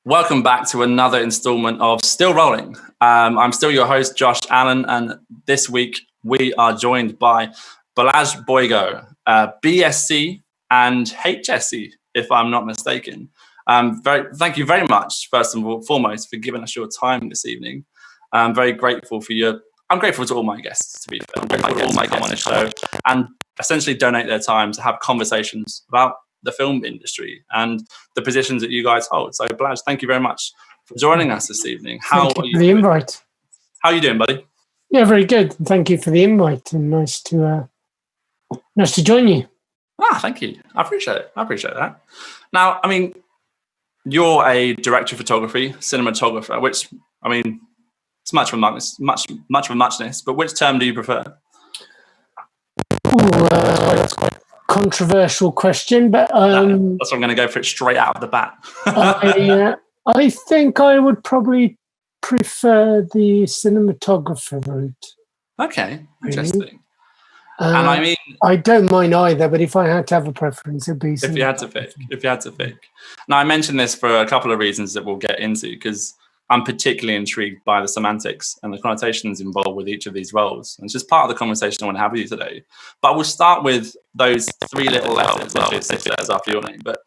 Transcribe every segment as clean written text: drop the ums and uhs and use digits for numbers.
Welcome back to another installment of Still Rolling. I'm still your host, Josh Allen, and this week we are joined by Balazs Bolygo, BSc and HSc, if I'm not mistaken. Thank you very much, first and foremost, for giving us your time this evening. I'm very grateful for your. I'm grateful to all my guests, to be fair. I'm grateful for all my guests on the show and essentially donate their time to have conversations about the film industry and the positions that you guys hold. So, Balazs, thank you very much for joining us this evening. Thank you for the invite. How are you doing, buddy? Yeah, very good. Thank you for the invite, and nice to join you. Thank you. I appreciate it. I appreciate that. Now, I mean, you're a director of photography, cinematographer, which, I mean, it's much of a muchness, but which term do you prefer? That's quite a controversial question, but that's what I'm going to go for it straight out of the bat. I think I would probably prefer the cinematographer route. Okay, interesting. Really. And I mean, I don't mind either, but if I had to have a preference, it'd be if you had to pick. Now, I mentioned this for a couple of reasons that we'll get into, because I'm particularly intrigued by the semantics and the connotations involved with each of these roles. And it's just part of the conversation I want to have with you today. But we'll start with those three little letters, literally 6 letters after your name. But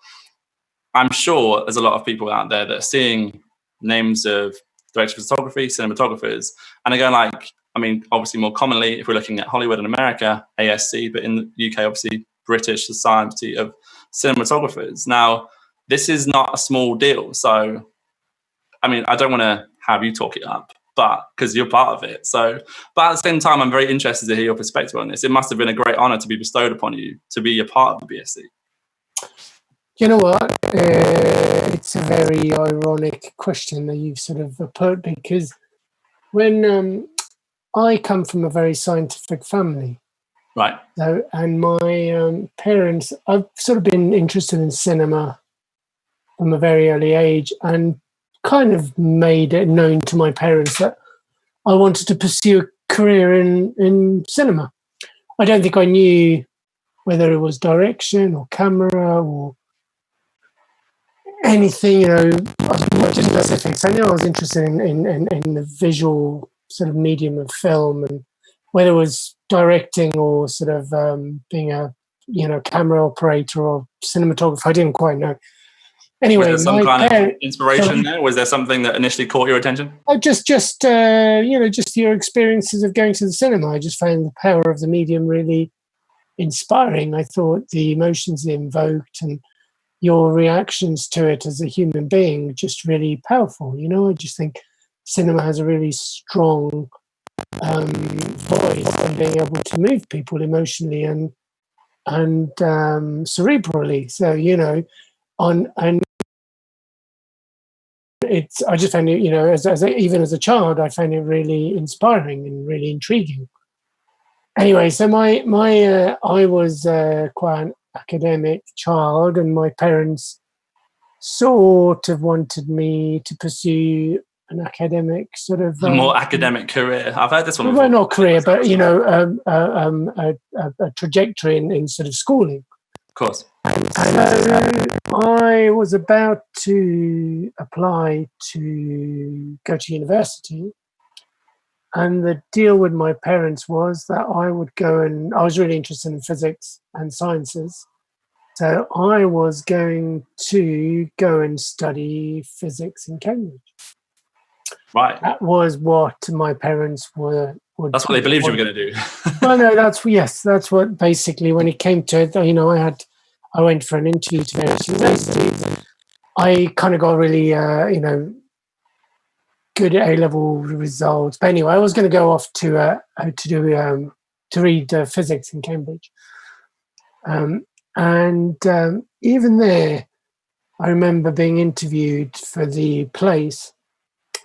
I'm sure there's a lot of people out there that are seeing names of director of photography, cinematographers, and they're going like, I mean, obviously more commonly, if we're looking at Hollywood and America, ASC, but in the UK, obviously, British Society of Cinematographers. Now, this is not a small deal. So, I mean, I don't want to have you talk it up, but because you're part of it. So, but at the same time, I'm very interested to hear your perspective on this. It must have been a great honor to be bestowed upon you to be a part of the BSc. You know what? It's a very ironic question that you've sort of put, because when I come from a very scientific family. Right. So, and my parents, I've sort of been interested in cinema from a very early age, and kind of made it known to my parents that I wanted to pursue a career in cinema. I don't think I knew whether it was direction or camera or anything, specifics. I knew I was interested in the visual sort of medium of film, and whether it was directing or sort of being a camera operator or cinematographer, I didn't quite know. Anyway, was there some kind of inspiration there? Was there something that initially caught your attention? Just your experiences of going to the cinema. I just found the power of the medium really inspiring. I thought the emotions it invoked and your reactions to it as a human being just really powerful. I just think cinema has a really strong voice and being able to move people emotionally and cerebrally. So I just found it, even as a child, I found it really inspiring and really intriguing. Anyway, so I was quite an academic child, and my parents sort of wanted me to pursue an academic sort of a more academic career. I've heard this one before. Well, not career, but a trajectory in sort of schooling. Of course. So I was about to apply to go to university, and the deal with my parents was that I would go, and I was really interested in physics and sciences. So I was going to go and study physics in Cambridge. Right. That was what my parents were. That's what they believed you were going to do. Well, no, that's what basically, when it came to it, I went for an interview to various universities, and I kind of got really, good A-level results. But anyway, I was going to go off to read physics in Cambridge, and even there, I remember being interviewed for the place.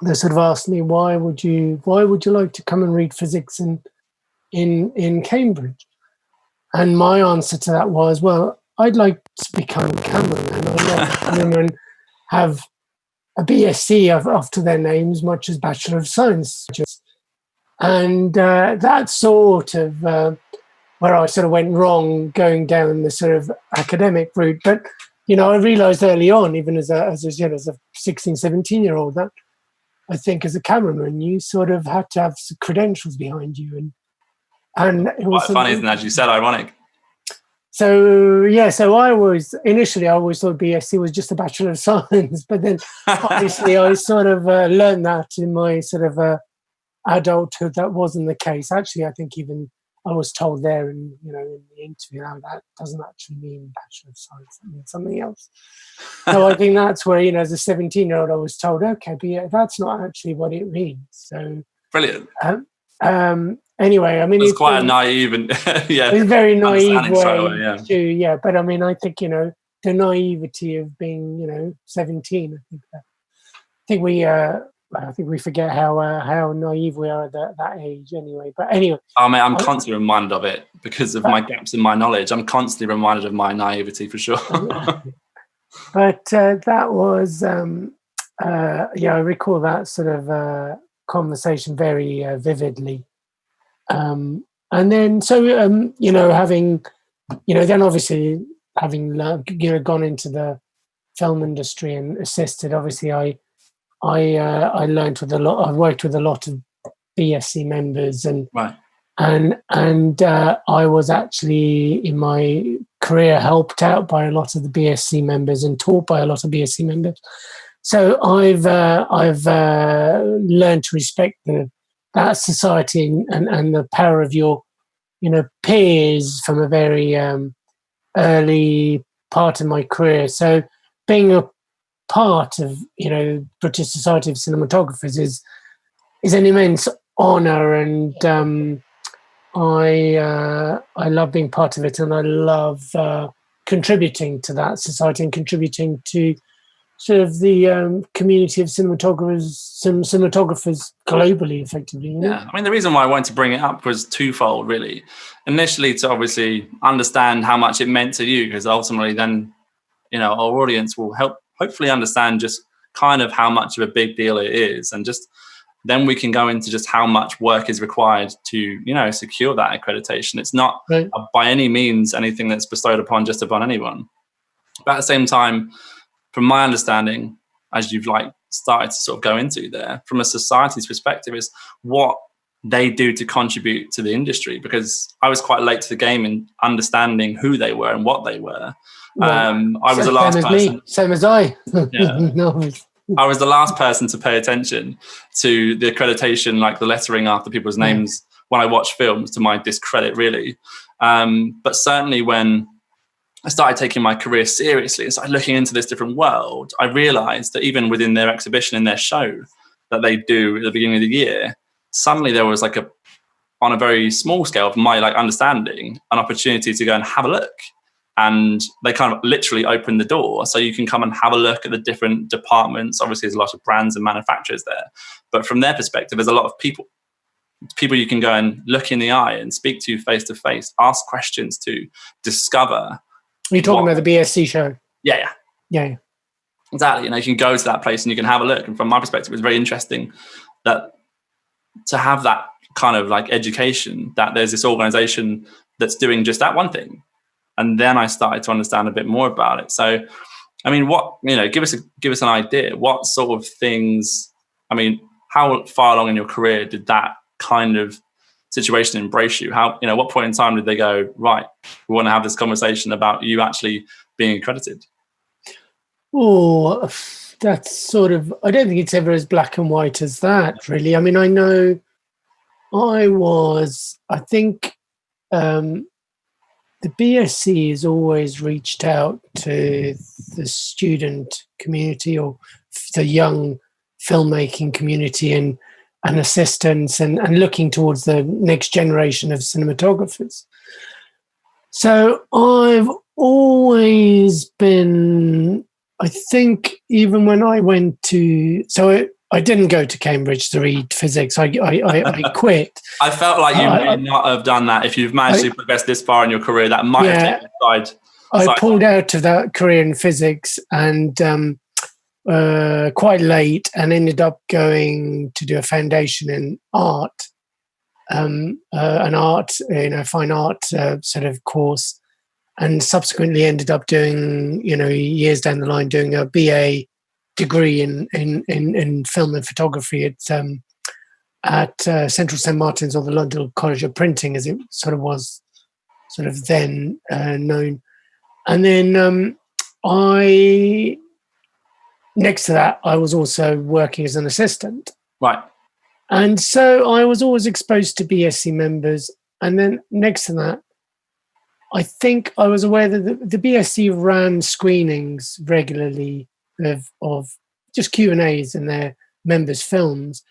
They sort of asked me, why would you like to come and read physics in Cambridge? And my answer to that was, well, I'd like to become a cameraman. I'd like to come in and have a BSc after their names, much as Bachelor of Science. And that's sort of where I sort of went wrong, going down the sort of academic route. But I realized early on, even as a 16, 17-year-old, that I think as a cameraman, you sort of had to have some credentials behind you. And it was quite funny, isn't it? As you said, ironic. So I always thought BSc was just a Bachelor of Science, but then obviously I sort of learned that in my sort of adulthood that wasn't the case. Actually, I think even I was told there in the interview, that doesn't actually mean Bachelor of Science, that means something else. So I think that's where, as a 17-year-old, I was told, okay, but yeah, that's not actually what it means. So brilliant. Anyway, I mean, it's quite a naive and it's very naive way away, to But I mean, I think the naivety of being 17. I think we forget how naive we are at that age. Anyway, but anyway. Oh man, I'm constantly reminded of it because of my gaps in my knowledge. I'm constantly reminded of my naivety for sure. But that was I recall that sort of conversation very vividly. And then, having, then obviously having gone into the film industry and assisted, obviously I learned with a lot. I worked with a lot of BSC members, and right. and I was actually in my career helped out by a lot of the BSC members and taught by a lot of BSC members. So I've learned to respect that society and the power of your peers from a very early part of my career. So being a part of British Society of Cinematographers is an immense honour, and I love being part of it, and I love contributing to that society and contributing to sort of the community of cinematographers globally, effectively. Yeah, I mean, the reason why I wanted to bring it up was twofold, really. Initially, to obviously understand how much it meant to you, because ultimately then, our audience will hopefully understand just kind of how much of a big deal it is, and just then we can go into just how much work is required to, secure that accreditation. It's not by any means anything that's bestowed upon anyone. But at the same time, from my understanding, as you've started to sort of go into there, from a society's perspective, is what they do to contribute to the industry, because I was quite late to the game in understanding who they were and what they were. I was the last person. Same as I. Yeah. No. I was the last person to pay attention to the accreditation, like the lettering after people's names, when I watched films, to my discredit, really. But certainly when I started taking my career seriously and started looking into this different world, I realized that even within their exhibition, in their show that they do at the beginning of the year, suddenly there was on a very small scale of my understanding, an opportunity to go and have a look. And they kind of literally opened the door, so you can come and have a look at the different departments. Obviously, there's a lot of brands and manufacturers there, but from their perspective, there's a lot of people you can go and look in the eye and speak to face to face, ask questions to, discover. You're talking about the BSC show? Yeah. Exactly. You can go to that place and you can have a look. And from my perspective, it's very interesting that to have that kind of education, that there's this organization that's doing just that one thing. And then I started to understand a bit more about it. So, I mean, give us an idea. What sort of things, how far along in your career did that kind of situation embrace you? How, what point in time did they go, right, we want to have this conversation about you actually being accredited? Oh, that's sort of, I don't think it's ever as black and white as that, really. I mean, I know I think the BSC has always reached out to the student community or the young filmmaking community and assistants and looking towards the next generation of cinematographers. So I've always been, I think, even when I went to, I didn't go to Cambridge to read physics. I quit. I felt like you may not have done that if you've managed to progress this far in your career. That might have taken a side. I pulled out of that career in physics and quite late, and ended up going to do a foundation in art, an art, fine art sort of course. and subsequently ended up doing, years down the line, doing a BA degree in film and photography at Central St Martin's, or the London College of Printing, as it sort of was then known. And then next to that, I was also working as an assistant. Right. And so I was always exposed to BSC members. And then next to that, I think I was aware that the BSC ran screenings regularly of just Q&As in their members' films.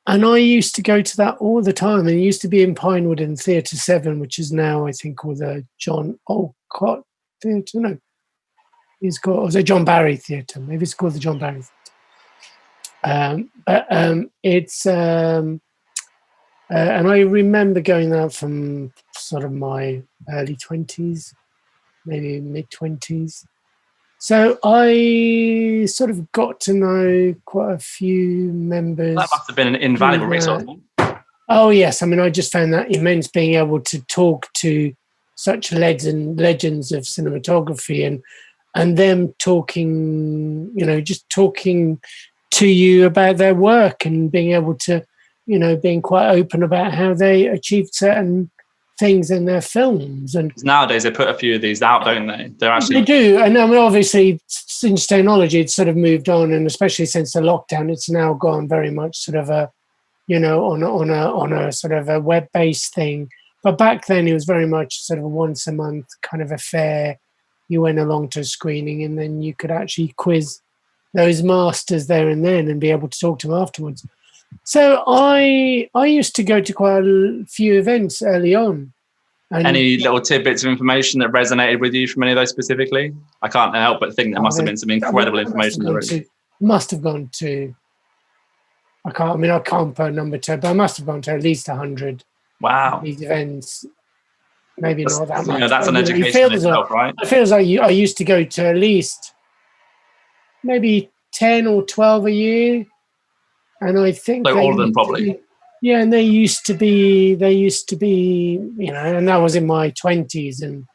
And I used to go to that all the time. And it used to be in Pinewood in Theatre 7, which is now, I think, called the John Olcott Theatre. No, it's called, or the John Barry Theatre. Maybe it's called the John Barry Theatre. It's... and I remember going there from sort of my early 20s, maybe mid-20s. So I sort of got to know quite a few members. That must have been an invaluable resource. Oh, yes. I mean, I just found that immense, being able to talk to such legends of cinematography and them talking, just talking to you about their work and being able to, being quite open about how they achieved certain things in their films. And nowadays they put a few of these out, don't they? They do. And I mean, obviously, since technology, it's sort of moved on, and especially since the lockdown, it's now gone very much sort of a, on a sort of a web-based thing. But back then, it was very much sort of a once a month kind of affair. You went along to a screening, and then you could actually quiz those masters there and then, and be able to talk to them afterwards. So I used to go to quite a few events early on. And any little tidbits of information that resonated with you from any of those specifically? I can't help but think there must have been some incredible information. Must have gone to, I can't put a number to it, but I must have gone to at least 100. Wow. These events. Maybe not that much. That's an education in itself, right? It feels like I used to go to at least maybe 10 or 12 a year. And I think all of them probably. Yeah, and they used to be, and that was in my 20s, and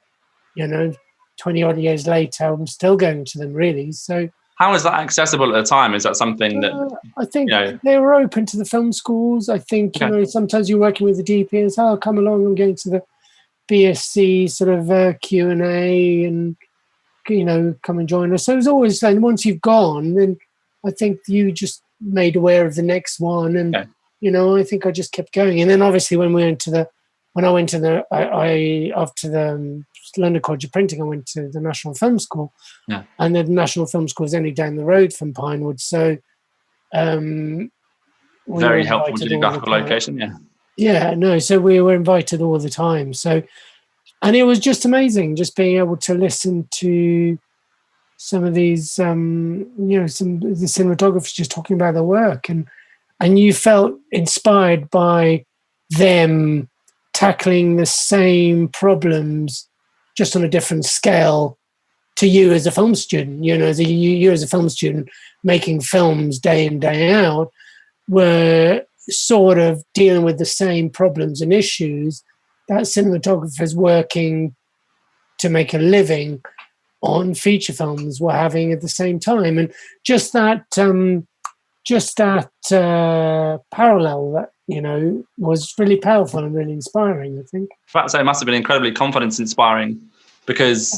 20 odd years later, I'm still going to them, really. So how is that accessible at the time? Is that something that I think they were open to the film schools? I think sometimes you're working with the DP and say, "Oh, come along, I'm going to the BSC sort of Q&A, and come and join us." So it was always then, once you've gone, then I think you just made aware of the next one, and I think I just kept going. And then obviously when I went to the after the London College of Printing, I went to the National Film School, and the National Film School is only down the road from Pinewood, so very helpful geographical location. So we were invited all the time. So, and it was just amazing, just being able to listen to some of these, some of the cinematographers just talking about their work, and you felt inspired by them tackling the same problems, just on a different scale to you as a film student. You as a film student making films day in, day out, were sort of dealing with the same problems and issues that cinematographers working to make a living on feature films were having at the same time. And just that parallel that, was really powerful and really inspiring, I think. In fact, so it must have been incredibly confidence inspiring, because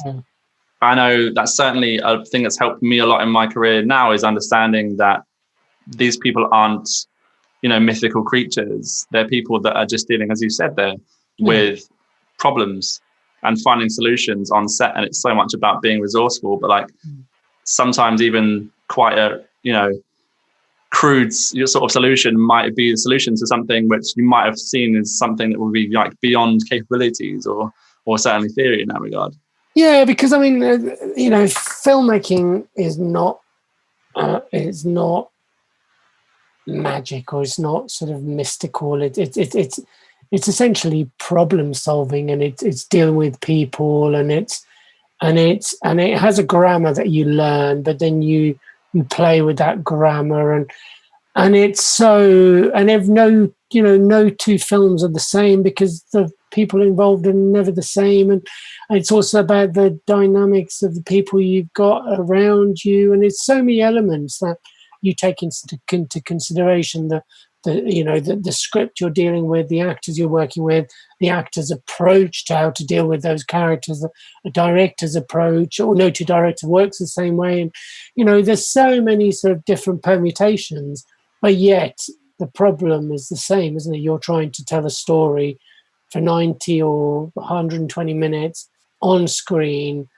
I know that's certainly a thing that's helped me a lot in my career now, is understanding that these people aren't, mythical creatures. They're people that are just dealing, as you said there, with problems and finding solutions on set. And it's so much about being resourceful, but sometimes even quite a, crude sort of solution might be the solution to something which you might have seen as something that would be beyond capabilities or certainly theory in that regard. Yeah, because filmmaking is not magic, or it's not sort of mystical. It's essentially problem solving, and it's dealing with people, and it has a grammar that you learn, but then you play with that grammar, and it's so, and if no two films are the same, because the people involved are never the same, and it's also about the dynamics of the people you've got around you, and it's so many elements that you take into consideration. The script you're dealing with, the actors you're working with, the actor's approach to how to deal with those characters, the director's approach, or no two director works the same way, and there's so many sort of different permutations, but yet the problem is the same, isn't it? You're trying to tell a story for 90 or 120 minutes on screen,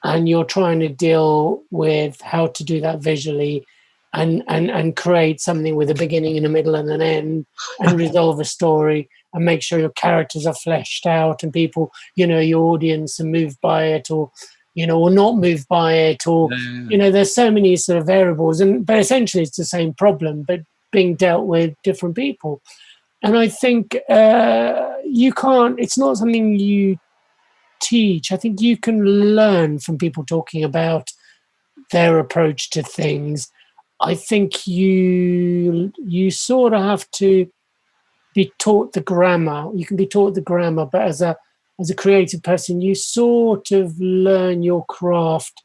and you're trying to deal with how to do that visually and create something with a beginning and a middle and an end, and resolve a story and make sure your characters are fleshed out and people, your audience are moved by it, or not moved by it, or there's so many sort of variables, but essentially it's the same problem but being dealt with different people. And I think it's not something you teach. I think you can learn from people talking about their approach to things. I think you sort of have to be taught the grammar. You can be taught the grammar, but as a creative person, you sort of learn your craft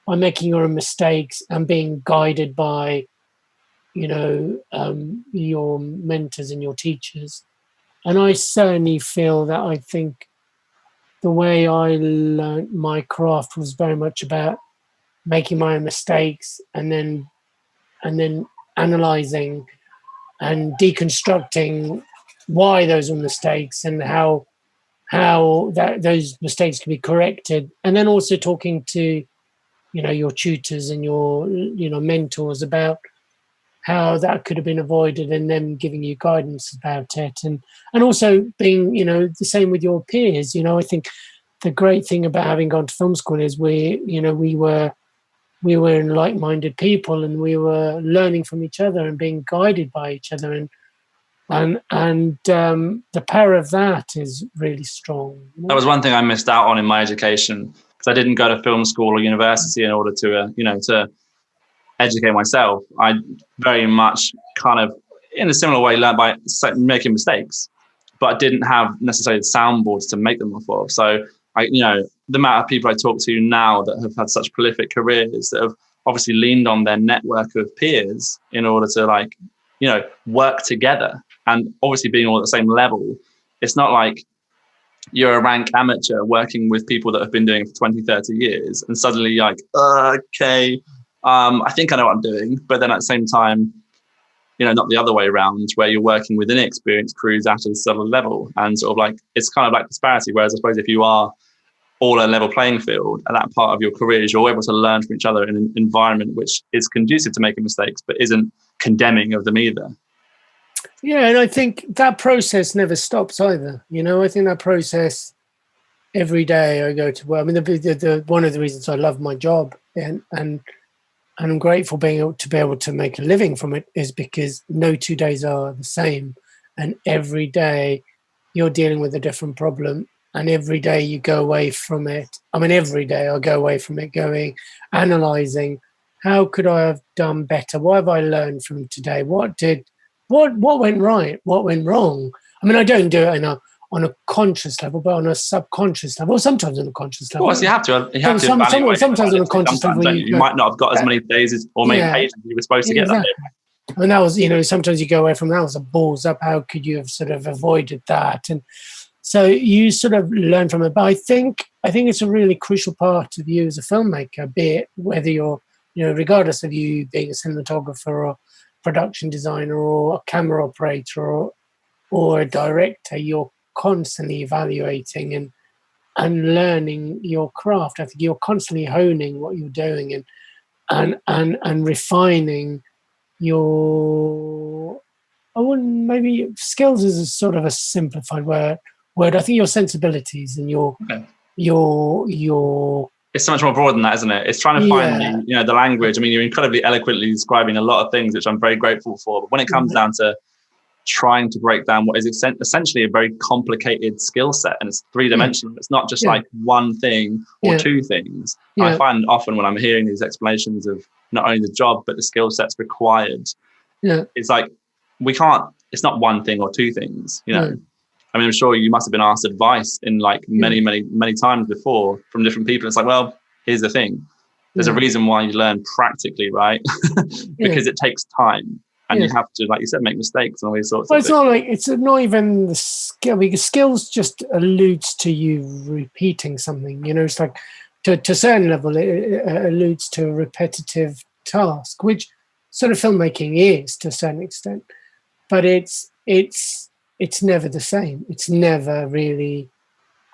by making your own mistakes and being guided by your mentors and your teachers. And I certainly feel that I think the way I learned my craft was very much about making my own mistakes and then analyzing and deconstructing why those were mistakes and how those mistakes can be corrected, and then also talking to your tutors and your mentors about how that could have been avoided, and them giving you guidance about it, and also being the same with your peers. I think the great thing about having gone to film school is we were like-minded people, and we were learning from each other and being guided by each other, and the power of that is really strong. That was one thing I missed out on in my education, because I didn't go to film school or university in order to to educate myself. I very much kind of, in a similar way, learned by making mistakes, but I didn't have necessarily the soundboards to make them off of. So the amount of people I talk to now that have had such prolific careers that have obviously leaned on their network of peers in order to work together, and obviously being all at the same level. It's not like you're a rank amateur working with people that have been doing it for 20, 30 years and suddenly you're like, okay, I think I know what I'm doing. But then at the same time, not the other way around, where you're working with inexperienced crews at a sort of level, and sort of like, it's kind of like disparity. Whereas I suppose if you are all a level playing field at that part of your career, you're able to learn from each other in an environment which is conducive to making mistakes, but isn't condemning of them either. Yeah, and I think that process never stops either. I think that process, every day I go to work. I mean, the one of the reasons I love my job and I'm grateful to be able to make a living from it is because no 2 days are the same, and every day you're dealing with a different problem, and every day you go away from it. I mean, every day I go away from it analysing, how could I have done better? What have I learned from today? What went right? What went wrong? I mean, I don't do it on a conscious level, but on a subconscious level, or sometimes on a conscious level. Of course, you have to evaluate. Sometimes on a conscious level, you might not have got as many days or many pages you were supposed to get. Exactly. And that was, sometimes you go away from that was a balls up. How could you have sort of avoided that? And so you sort of learn from it. But I think it's a really crucial part of you as a filmmaker, be it whether you're, regardless of you being a cinematographer or production designer or a camera operator or a director, you're constantly evaluating and learning your craft. I think you're constantly honing what you're doing and refining your, I wouldn't, maybe skills is a sort of a simplified word. I think your sensibilities and your it's so much more broad than that, isn't it? It's trying to find the language. I mean, you're incredibly eloquently describing a lot of things, which I'm very grateful for. But when it comes down to trying to break down what is essentially a very complicated skill set, and it's three-dimensional. It's not just like one thing or two things. I find often when I'm hearing these explanations of not only the job but the skill sets required, it's like it's not one thing or two things, I mean, I'm sure you must have been asked advice in like many, many, many times before from different people. It's like, well, here's the thing. There's a reason why you learn practically, right? Because it takes time, and you have to, like you said, make mistakes and all these sorts of things. Well, it's not even the skill, because skills just alludes to you repeating something. You know, it's like to a certain level, it alludes to a repetitive task, which sort of filmmaking is to a certain extent. But it's never the same. It's never really,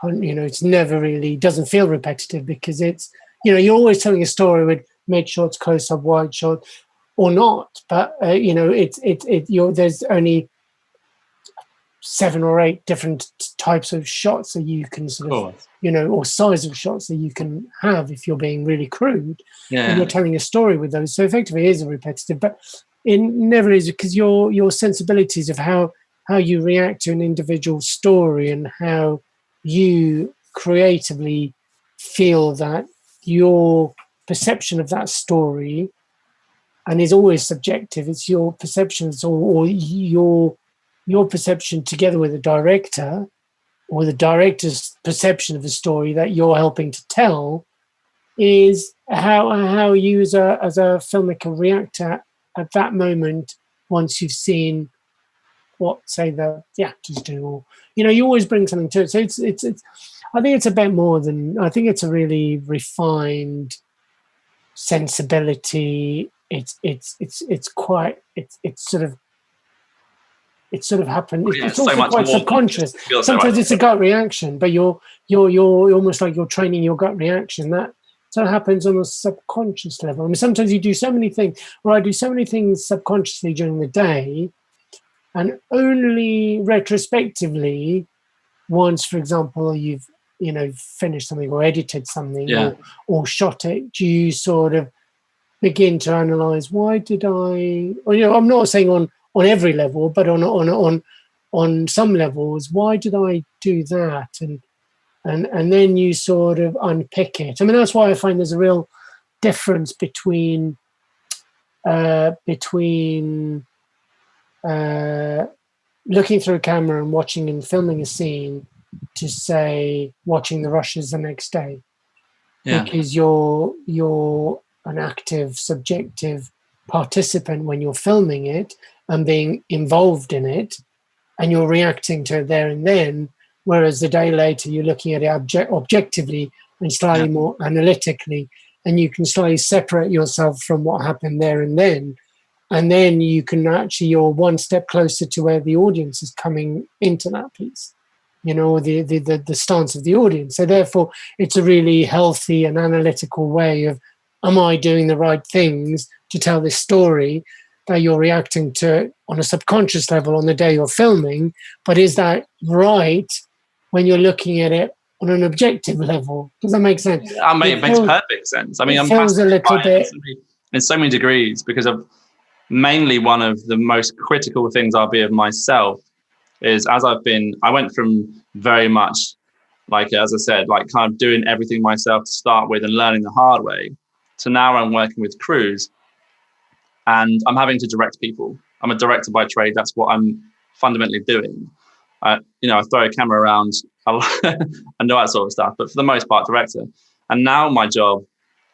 it's never really doesn't feel repetitive, because it's, you're always telling a story with mid shots, close up, wide shot, or not. But there's only 7 or 8 different types of shots that you can sort of, or size of shots that you can have if you're being really crude. And you're telling a story with those. So effectively, it is a repetitive, but it never is, because your sensibilities of how you react to an individual story and how you creatively feel that your perception of that story, and is always subjective, it's your perceptions or your perception together with the director, or the director's perception of the story that you're helping to tell, is how you as a filmmaker react at that moment once you've seen what, say, the actors do, or you always bring something to it. So it's I think it's a bit more than, I think it's a really refined sensibility. It's sort of happened. It's also so quite subconscious. Sometimes it's a gut reaction, but you're almost like you're training your gut reaction. That sort of happens on a subconscious level. I mean, sometimes you do so many things, or I do so many things subconsciously during the day, and only retrospectively, once, for example, you've finished something or edited something or shot it, do you sort of begin to analyze, why did I? Or, I'm not saying on every level, but on some levels, why did I do that? And then you sort of unpick it. I mean, that's why I find there's a real difference between looking through a camera and watching and filming a scene to, say, watching the rushes the next day, because you're an active, subjective participant when you're filming it and being involved in it, and you're reacting to it there and then. Whereas the day later, you're looking at it objectively and slightly more analytically, and you can slightly separate yourself from what happened there and then. And then you can actually, you're one step closer to where the audience is coming into that piece, the stance of the audience. So therefore, it's a really healthy and analytical way of, am I doing the right things to tell this story that you're reacting to on a subconscious level on the day you're filming? But is that right when you're looking at it on an objective level? Does that make sense? It makes perfect sense. I mean, I'm fascinated by it in so many degrees, because of mainly one of the most critical things I'll be of myself is, I went from very much, like, as I said, like kind of doing everything myself to start with and learning the hard way, to now I'm working with crews and I'm having to direct people. I'm a director by trade. That's what I'm fundamentally doing. I throw a camera around and all that sort of stuff, but for the most part, director. And now my job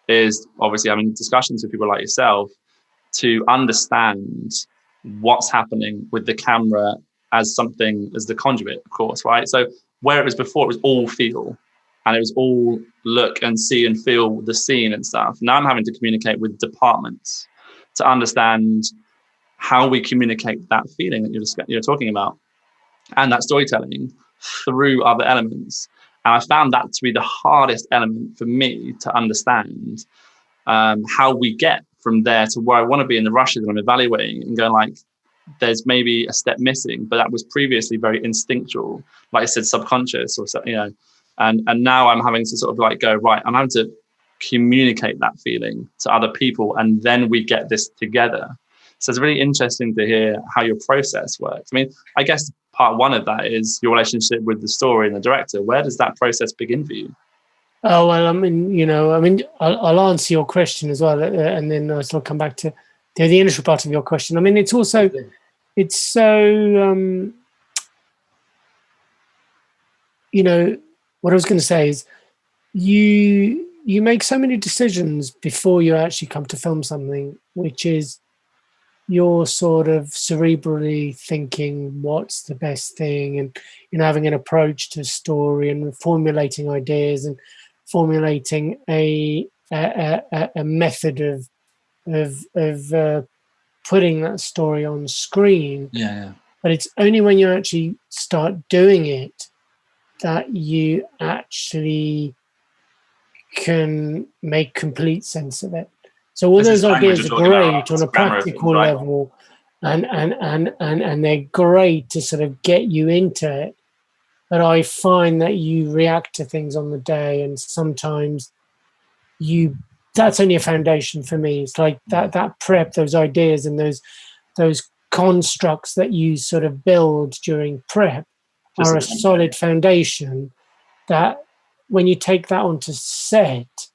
is obviously having discussions with people like yourself to understand what's happening with the camera as the conduit, of course, right? So where it was before, it was all feel, and it was all look and see and feel the scene and stuff. Now I'm having to communicate with departments to understand how we communicate that feeling that you're talking about, and that storytelling through other elements. And I found that to be the hardest element for me to understand, how we get from there to where I want to be in the rushes that I'm evaluating, and going like, there's maybe a step missing, but that was previously very instinctual, like I said, subconscious, or and now I'm having to sort of like go, right, I'm having to communicate that feeling to other people, and then we get this together. So it's really interesting to hear how your process works. I mean, I guess part one of that is your relationship with the story and the director. Where does that process begin for you? Oh, well, I'll answer your question as well, and then I'll still come back to the initial part of your question. I mean, it's so you know, what I was going to say is you make so many decisions before you actually come to film something, which is you're sort of cerebrally thinking what's the best thing, and having an approach to story and formulating ideas and formulating a method of putting that story on screen. Yeah. But it's only when you actually start doing it that you actually can make complete sense of it. So all those ideas are great on a practical level, and they're great to sort of get you into it. But I find that you react to things on the day, and sometimes that's only a foundation for me. It's like that prep, those ideas and those constructs that you sort of build during prep are a solid foundation that when you take that onto set,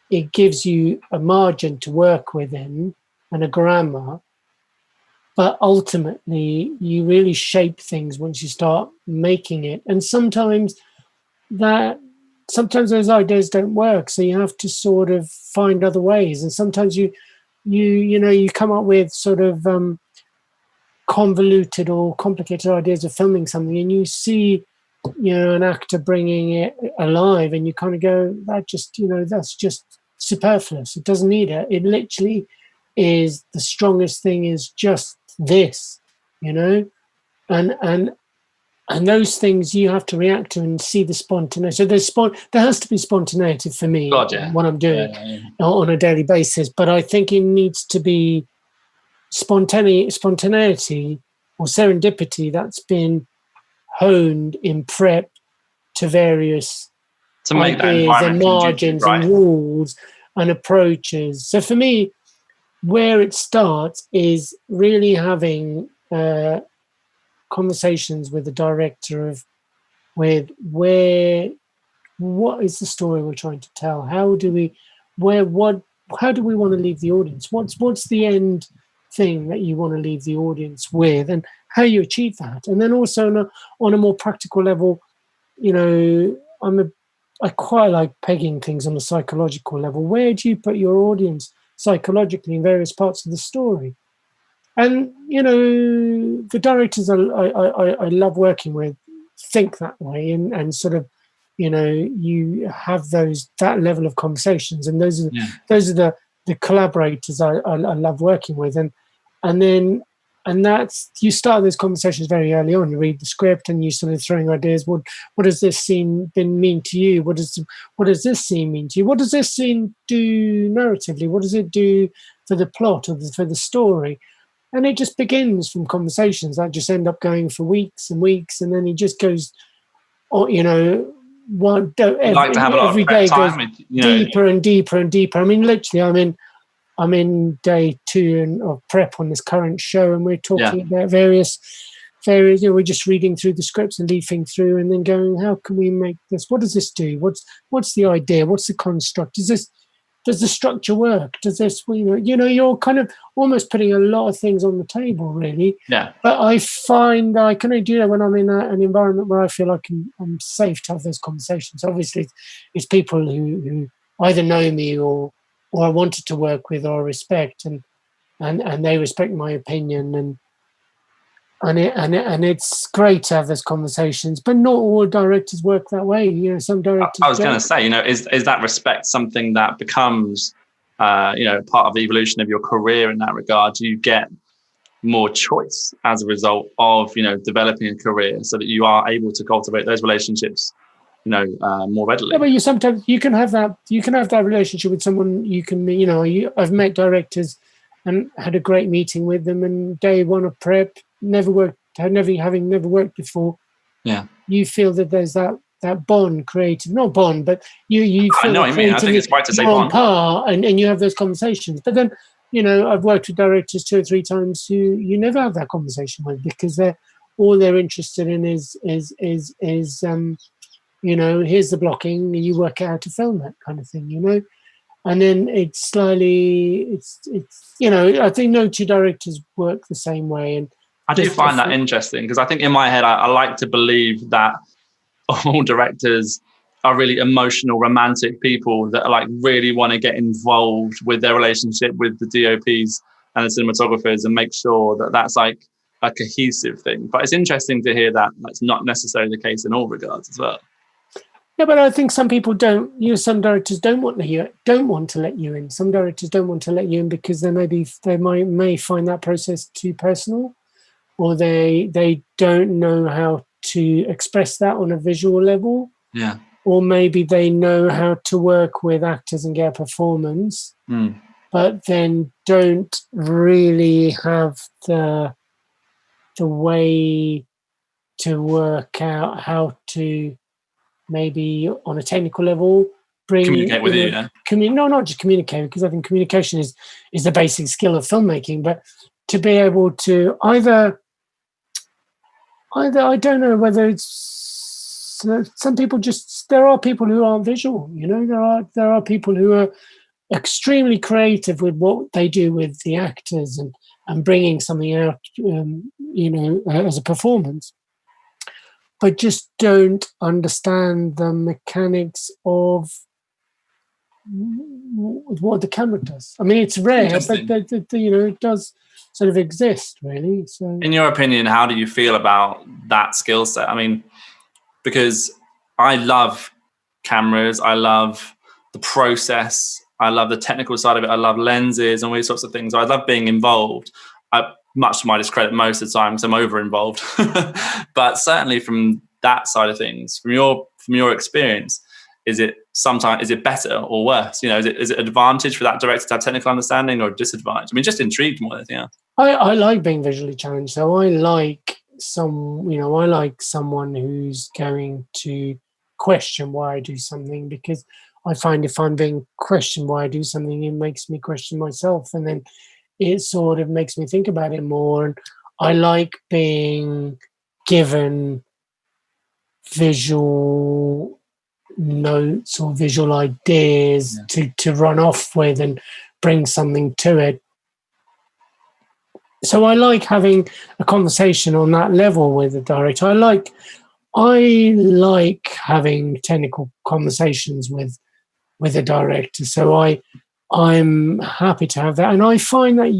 it gives you a margin to work within and a grammar. But ultimately, you really shape things once you start making it. And sometimes those ideas don't work, so you have to sort of find other ways. And sometimes you come up with sort of convoluted or complicated ideas of filming something, and you see an actor bringing it alive, and you kind of go, that's just superfluous. It doesn't need it. It literally is the strongest thing is just this, and those things you have to react to and see the spontaneity. So there has to be spontaneity for me when I'm doing on a daily basis. But I think it needs to be spontaneity or serendipity that's been honed in prep to various ideas and margins and rules and approaches. So for me, where it starts is really having conversations with the director what is the story we're trying to tell? How do we want to leave the audience? What's the end thing that you want to leave the audience with, and how you achieve that? And then also on a more practical level, I quite like pegging things on a psychological level. Where do you put your audience psychologically in various parts of the story? And the directors I love working with think that way, and sort of you have that level of conversations, and those are the collaborators I love working with, and that's, you start those conversations very early on. You read the script and you sort of throwing ideas. What does this scene mean to you? What does this scene mean to you? What does this scene do narratively? What does it do for the plot or for the story? And it just begins from conversations that just end up going for weeks and weeks, and then it just goes, every day goes deeper and deeper and deeper. I mean, literally, I'm in day 2 of prep on this current show, and we're talking about various. We're just reading through the scripts and leafing through, and then going, how can we make this? What does this do? What's the idea? What's the construct? Does the structure work? Does this, you're kind of almost putting a lot of things on the table, really. Yeah. But I find I can only do that when I'm in an environment where I feel like I'm safe to have those conversations. Obviously, it's people who either know me or I wanted to work with or respect, and they respect my opinion, and it's great to have those conversations. But not all directors work that way. Some directors. I was going to say, is that respect something that becomes, part of the evolution of your career in that regard? Do you get more choice as a result of developing a career, so that you are able to cultivate those relationships more readily? Yeah, but sometimes you can have that relationship with someone. You can, I've met directors and had a great meeting with them, and day 1 of prep, having never worked before. Yeah, you feel that there's that bond created, not bond, but you feel. I know what you mean. I think it's right to say bond. Par, and you have those conversations. But then, I've worked with directors 2 or 3 times who you never have that conversation with, because all they're interested in is here's the blocking, and you work out how to film that kind of thing, And then it's slightly, I think no 2 directors work the same way. And I do find that interesting, because I think in my head, I like to believe that all directors are really emotional, romantic people that are like really want to get involved with their relationship with the DOPs and the cinematographers and make sure that that's like a cohesive thing. But it's interesting to hear that that's not necessarily the case in all regards as well. Yeah, but I think some people don't. Some directors don't want to let you in. Some directors don't want to let you in because they may find that process too personal, or they don't know how to express that on a visual level. Yeah. Or maybe they know how to work with actors and get a performance, but then don't really have the way to work out how to, maybe on a technical level, Communicate with you, yeah? No, not just communicate, because I think communication is the basic skill of filmmaking, but to be able to either I don't know whether it's some people there are people who aren't visual, there are people who are extremely creative with what they do with the actors and bringing something out, as a performance, but just don't understand the mechanics of what the camera does. I mean, it's rare, but it does sort of exist, really. So, in your opinion, how do you feel about that skill set? I mean, because I love cameras, I love the process, I love the technical side of it, I love lenses and all these sorts of things. I love being involved. Much to my discredit most of the time because I'm over-involved. But certainly from that side of things, from your experience, is it better or worse? Is it an advantage for that director to have technical understanding or a disadvantage? I mean, just intrigued more than anything else. I like being visually challenged, so I like someone who's going to question why I do something, because I find if I'm being questioned why I do something, it makes me question myself, and then it sort of makes me think about it more. And I like being given visual notes or visual ideas to run off with and bring something to it. So I like having a conversation on that level with the director. I like having technical conversations with a director. So I'm happy to have that. And I find that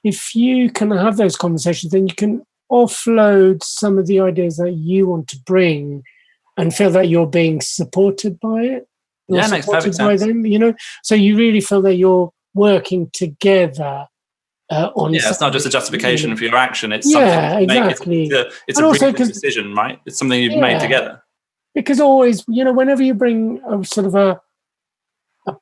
if you can have those conversations, then you can offload some of the ideas that you want to bring and feel that you're being supported by it. Yeah, makes perfect sense. By them, so you really feel that you're working together on. Yeah, it's not just a justification for your action. It's exactly. It's a real decision, right? It's something you've made together. Because always, whenever you bring a sort of a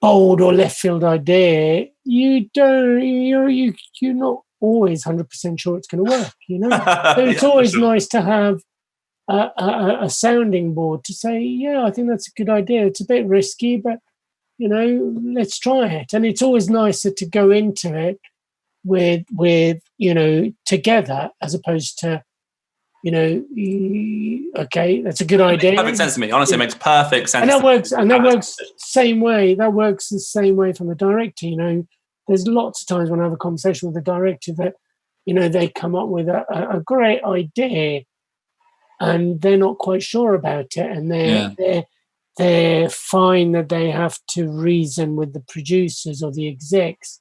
bold or left field idea, you're not always 100% sure it's going to work. So it's always nice to have a sounding board to say, yeah, I think that's a good idea. It's a bit risky, but let's try it. And it's always nicer to go into it with together, as opposed to okay, that's a good idea. It makes perfect sense to me. Honestly, it makes perfect sense. And that works same way. That works the same way from the director. There's lots of times when I have a conversation with the director that they come up with a great idea and they're not quite sure about it, and they find that they have to reason with the producers or the execs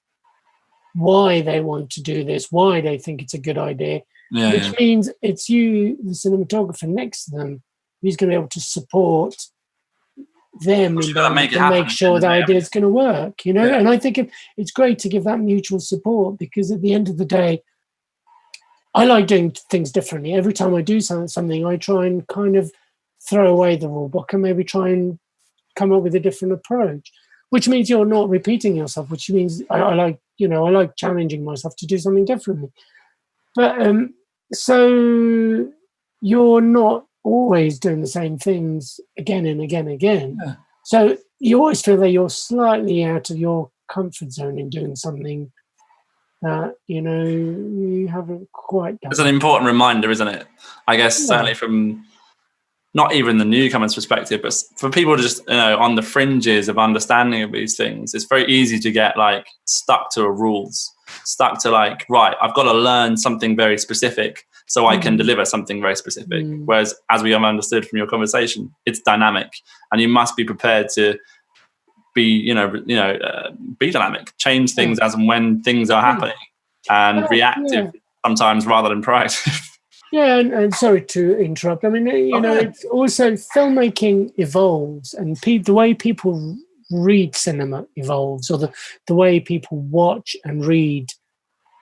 why they want to do this, why they think it's a good idea. Which means it's you, the cinematographer next to them, who's going to be able to support them and make sure the idea is going to work, And I think it's great to give that mutual support, because at the end of the day, I like doing things differently. Every time I do something, I try and kind of throw away the rule book and maybe try and come up with a different approach, which means you're not repeating yourself, which means I like challenging myself to do something differently. But so you're not always doing the same things again and again and again. Yeah. So you always feel that you're slightly out of your comfort zone in doing something that, you haven't quite done. It's an important reminder, isn't it? I guess certainly from not even the newcomer's perspective, but for people to just, on the fringes of understanding of these things, it's very easy to get stuck to rules, stuck to right, I've got to learn something very specific so I can deliver something very specific. Whereas, as we have understood from your conversation, it's dynamic, and you must be prepared to be, be dynamic, change things as and when things are happening, and reactive sometimes rather than proactive. Yeah, and sorry to interrupt. I mean, it's also filmmaking evolves, and the way people read cinema evolves, or the way people watch and read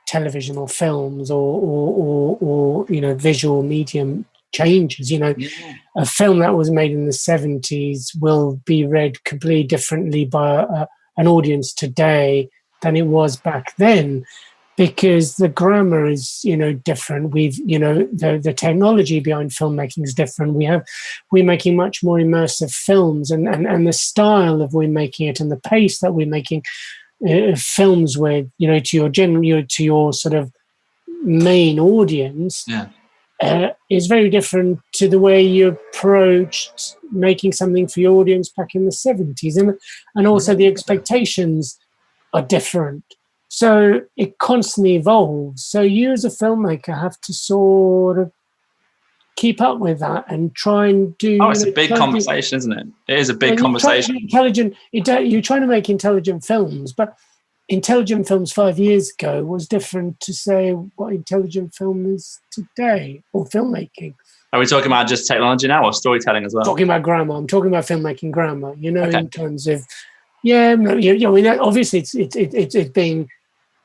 television or films or visual medium changes. A film that was made in the 70s will be read completely differently by an audience today than it was back then, because the grammar is different. The technology behind filmmaking is different. We're making much more immersive films, and the style of we're making it and the pace that we're making films with, to your sort of main audience, is very different to the way you approached making something for your audience back in the 70s, and also the expectations are different. So it constantly evolves. So you as a filmmaker have to sort of keep up with that and try and do. Oh, it's a big conversation, isn't it? It is a big conversation. You're trying to make intelligent films, but intelligent films 5 years ago was different to say what intelligent film is today, or filmmaking. Are we talking about just technology now, or storytelling as well? Talking about grammar. I'm talking about filmmaking grammar. In terms of, obviously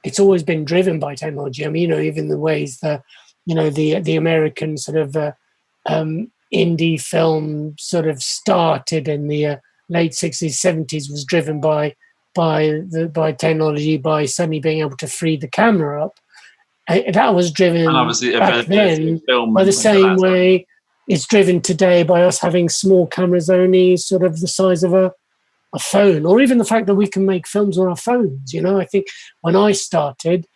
it's always been driven by technology. I mean, even the ways that, the American sort of indie film sort of started in the late 60s, 70s was driven by technology, by suddenly being able to free the camera up. That was driven back then by the same way it's driven today by us having small cameras only sort of the size of a phone, or even the fact that we can make films on our phones. I think when I started,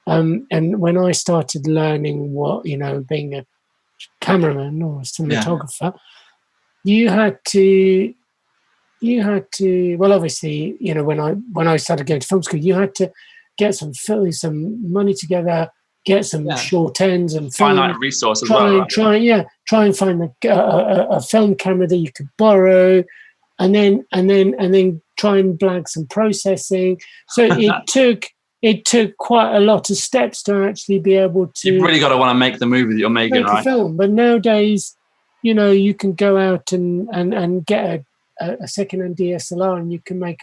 and when I started learning what, being a cameraman or a cinematographer, you had to, well, obviously, when I started going to film school, you had to get some money together, get some short ends and finite resources. Try and find a film camera that you could borrow, and then try and blag some processing. So it took quite a lot of steps to actually be able to. You've really got to want to make the movie that you're making, right? Film. But nowadays, you can go out and get a second-hand DSLR, and you can make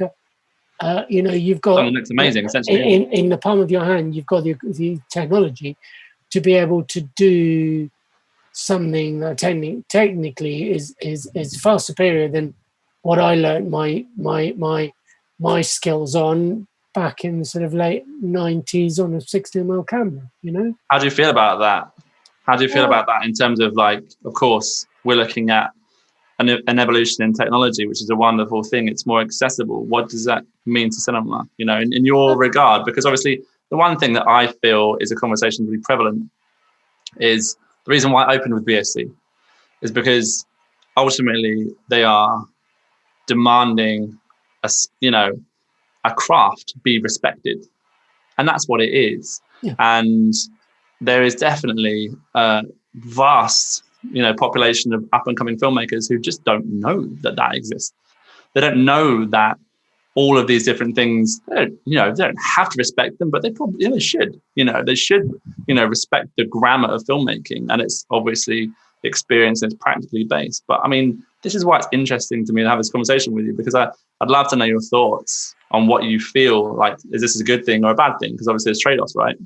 you've got something that's amazing. Essentially, in the palm of your hand, you've got the technology to be able to do something that technically is far superior than what I learned my skills on back in the sort of late 90s on a 16mm camera. How do you feel about that? How do you feel about that in terms of, like, of course, we're looking at an evolution in technology, which is a wonderful thing. It's more accessible. What does that mean to cinema, in your regard? Because obviously the one thing that I feel is a conversation really prevalent is the reason why I opened with BSC is because ultimately they are demanding a craft be respected, and that's what it is. And there is definitely a vast population of up and coming filmmakers who just don't know that exists. They don't know that all of these different things, they don't have to respect them, but they probably they should. They should respect the grammar of filmmaking, and it's obviously experience and it's practically based. But I mean, this is why it's interesting to me to have this conversation with you, because I'd love to know your thoughts on what you feel like. Is this a good thing or a bad thing? Because obviously there's trade-offs, right?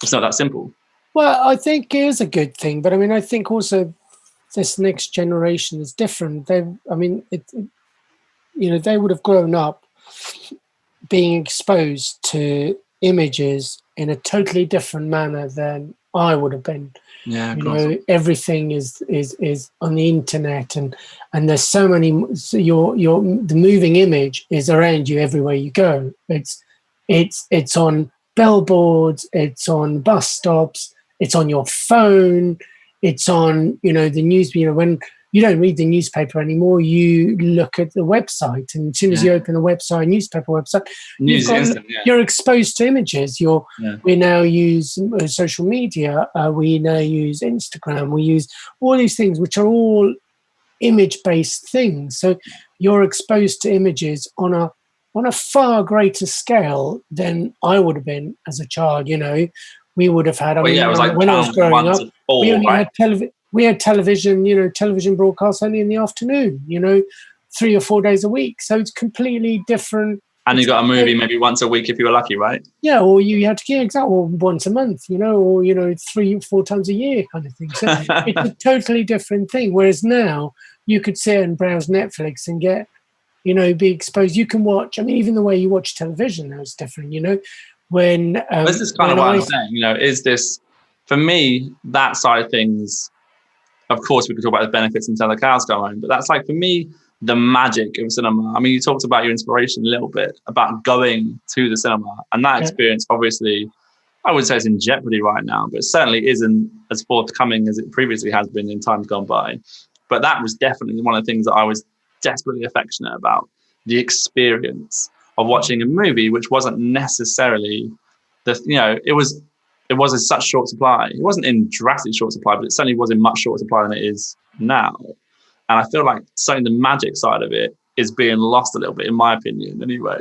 It's not that simple. Well, I think it is a good thing, but I mean, I think also this next generation is different. They would have grown up being exposed to images in a totally different manner than I would have been. Yeah, everything is on the internet, and there's so many. The moving image is around you everywhere you go. It's on billboards, it's on bus stops, it's on your phone, it's on the news. When you don't read the newspaper anymore. You look at the website, and as soon as you open the website, newspaper website, you're exposed to images. We now use social media. We now use Instagram. We use all these things, which are all image-based things. So you're exposed to images on a far greater scale than I would have been as a child. We would have had. It was like when I was growing up, we only right? had television. Television broadcasts only in the afternoon. 3 or 4 days a week. So it's completely different. And you got a movie maybe once a week if you were lucky, right? Yeah, or you had to exactly once a month. Or 3 or 4 times a year, kind of thing. So it's a totally different thing. Whereas now you could sit and browse Netflix and get, be exposed. You can watch. I mean, even the way you watch television now is different. When this is kind of what I'm saying. Is this for me that side of things? Of course, we could talk about the benefits until the cows go home, but that's like for me the magic of cinema. I mean, you talked about your inspiration a little bit about going to the cinema, and that experience, obviously, I would say it's in jeopardy right now, but it certainly isn't as forthcoming as it previously has been in times gone by. But that was definitely one of the things that I was desperately affectionate about, the experience of watching a movie, which wasn't necessarily it was in such short supply. It wasn't in drastically short supply, but it certainly was in much shorter supply than it is now. And I feel like certainly the magic side of it is being lost a little bit, in my opinion, anyway.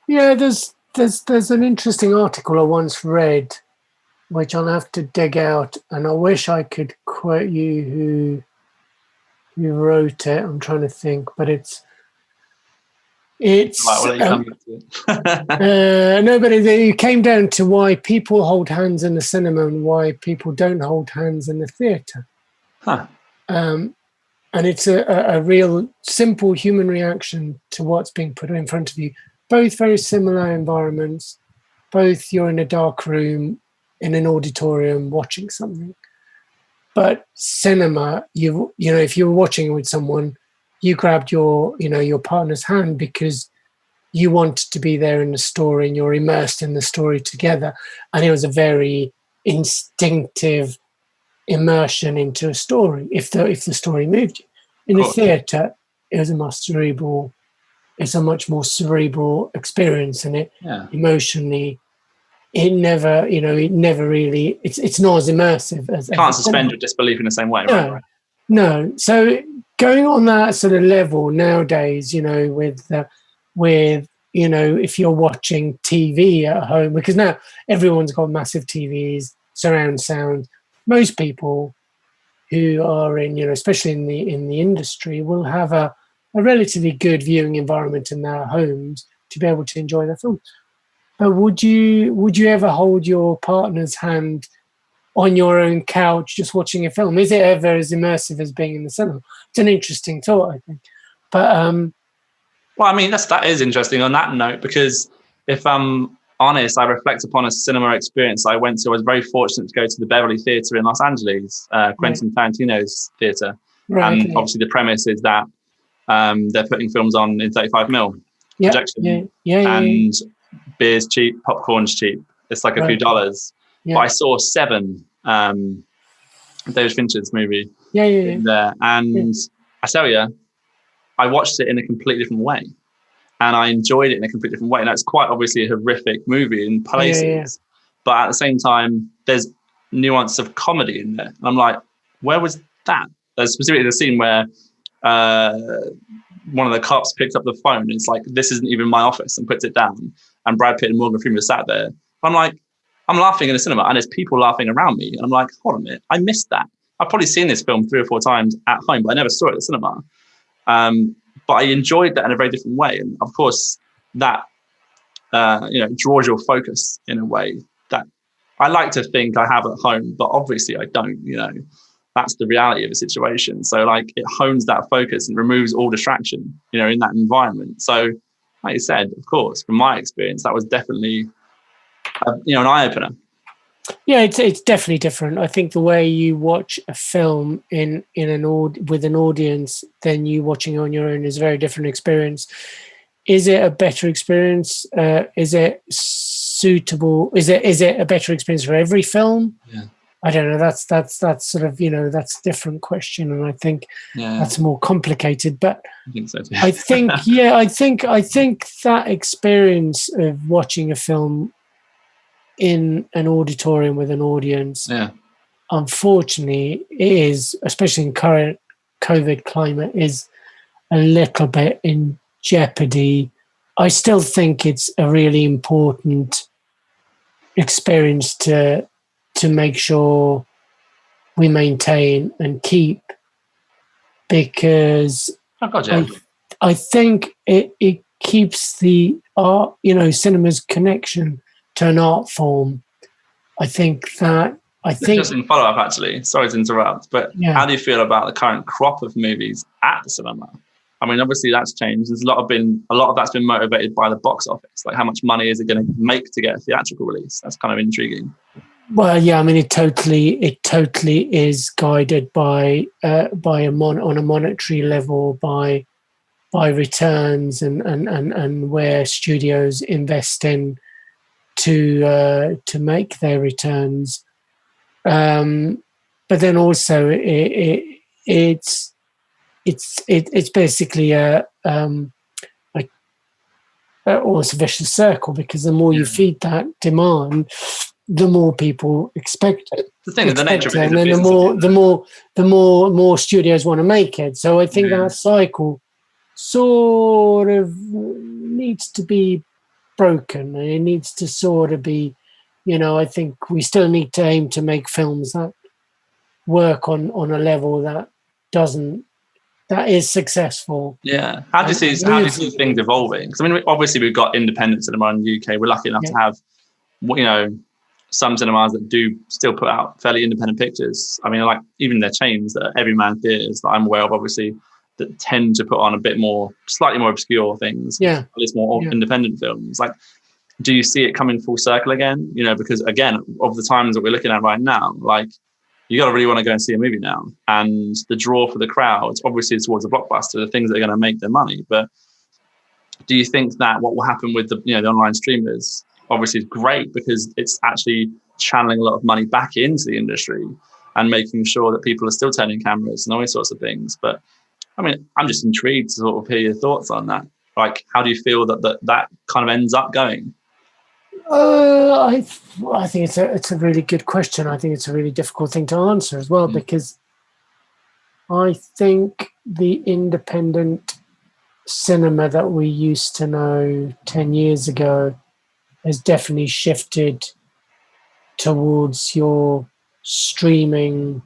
Yeah, there's an interesting article I once read, which I'll have to dig out, and I wish I could quote you who wrote it. I'm trying to think, but it's no, but it came down to why people hold hands in the cinema and why people don't hold hands in the theatre. And it's a real simple human reaction to what's being put in front of you. Both very similar environments. Both you're in a dark room in an auditorium watching something. But cinema, if you were watching with someone, you grabbed your partner's hand because you wanted to be there in the story and you're immersed in the story together. And it was a very instinctive immersion into a story if the story moved you. In the theatre, it was it's a much more cerebral experience, and emotionally it never really it's not as immersive as can't suspend your disbelief in the same way, right? No. So going on that sort of level nowadays, with if you're watching TV at home, because now everyone's got massive TVs, surround sound. Most people who are in, especially in the industry, will have a relatively good viewing environment in their homes to be able to enjoy their film. But would you ever hold your partner's hand on your own couch just watching a film? Is it ever as immersive as being in the cinema? It's an interesting thought, I think. But well, I mean, that is interesting on that note, because if I'm honest, I reflect upon a cinema experience I went to. I was very fortunate to go to the Beverly Theatre in Los Angeles, Quentin Tarantino's theatre. Right, and obviously the premise is that they're putting films on in 35mm projection. And beer's cheap, popcorn's cheap. It's like a few dollars. But I saw Seven, David Fincher's movie in there. And I tell you, I watched it in a completely different way. And I enjoyed it in a completely different way. And it's quite obviously a horrific movie in places. But at the same time, there's nuance of comedy in there. And I'm like, where was that? There's specifically the scene where one of the cops picked up the phone and it's like, this isn't even my office, and puts it down. And Brad Pitt and Morgan Freeman sat there. I'm like, I'm laughing in the cinema and there's people laughing around me. And I'm like, hold on a minute, I missed that. I've probably seen this film 3 or 4 times at home, but I never saw it at the cinema. But I enjoyed that in a very different way. And of course, that draws your focus in a way that I like to think I have at home, but obviously I don't, that's the reality of the situation. So like it hones that focus and removes all distraction, in that environment. So like you said, of course, from my experience, that was definitely, an eye-opener. Yeah, it's definitely different. I think the way you watch a film with an audience than you watching on your own is a very different experience. Is it a better experience? Is it suitable? Is it a better experience for every film? Yeah. I don't know. That's sort of, that's a different question, and I think that's more complicated. But I think so too. I think I think that experience of watching a film in an auditorium with an audience, unfortunately, is, especially in current COVID climate, is a little bit in jeopardy. I still think it's a really important experience to make sure we maintain and keep, because I think it keeps the art, cinema's connection to an art form. I think just in follow up, actually, sorry to interrupt, but how do you feel about the current crop of movies at the cinema? I mean, obviously that's changed. There's a lot of that's been motivated by the box office. Like, how much money is it going to make to get a theatrical release? That's kind of intriguing. Well, yeah, I mean, it totally is guided by on a monetary level by returns and where studios invest in to make their returns. But then also it's basically almost a vicious circle, because the more you feed that demand, the more people expect it. The thing is, the nature of it, and then the more studios want to make it. So I think that cycle sort of needs to be broken, and it needs to sort of be, I think we still need to aim to make films that work on a level that is successful. Yeah. How do you see things evolving? Because I mean, obviously we've got independent cinema in the UK. We're lucky enough to have, some cinemas that do still put out fairly independent pictures. I mean, like even their chains, that Everyman Theatres that I'm aware of, obviously, that tend to put on a bit more, slightly more obscure things. Yeah. At least more independent films. Like, do you see it coming full circle again? Because again, of the times that we're looking at right now, like, you got to really want to go and see a movie now. And the draw for the crowd, obviously, is towards a blockbuster, the things that are going to make their money. But do you think that what will happen with the online streamers, obviously is great, because it's actually channeling a lot of money back into the industry and making sure that people are still turning cameras and all these sorts of things. But I mean, I'm just intrigued to sort of hear your thoughts on that. Like, how do you feel that kind of ends up going? I think it's a really good question. I think it's a really difficult thing to answer as well, because I think the independent cinema that we used to know 10 years ago has definitely shifted towards your streaming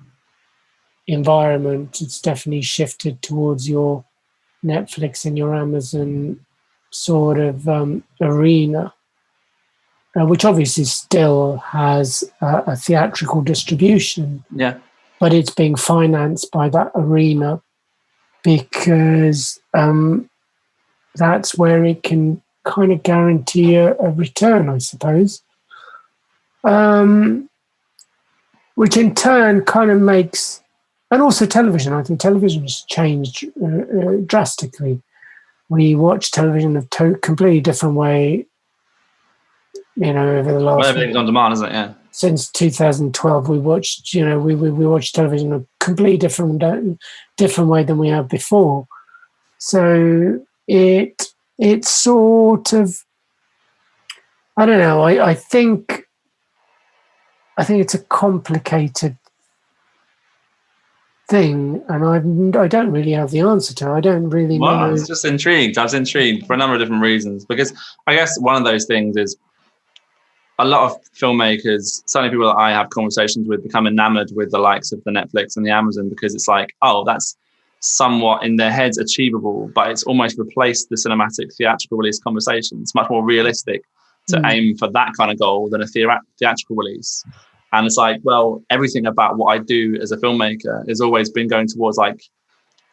environment. It's definitely shifted towards your Netflix and your Amazon sort of arena, which obviously still has a theatrical distribution. Yeah, but it's being financed by that arena, because that's where it can kind of guarantee a return, I suppose. Which in turn kind of makes, and also television. I think television has changed drastically. We watch television in a completely different way, over the last. Well, everything's on demand, isn't it? Yeah. Since 2012, we watched, we watched television in a completely different way than we have before. So it's sort of, I don't know. I think it's a complicated thing, and I don't really have the answer to it. I don't really know. I was just intrigued. I was intrigued for a number of different reasons, because I guess one of those things is a lot of filmmakers, certainly people that I have conversations with, become enamored with the likes of the Netflix and the Amazon, because it's like, oh, that's somewhat in their heads achievable, but it's almost replaced the cinematic theatrical release conversation. It's much more realistic to aim for that kind of goal than a theatrical release. And it's like, well, everything about what I do as a filmmaker has always been going towards, like,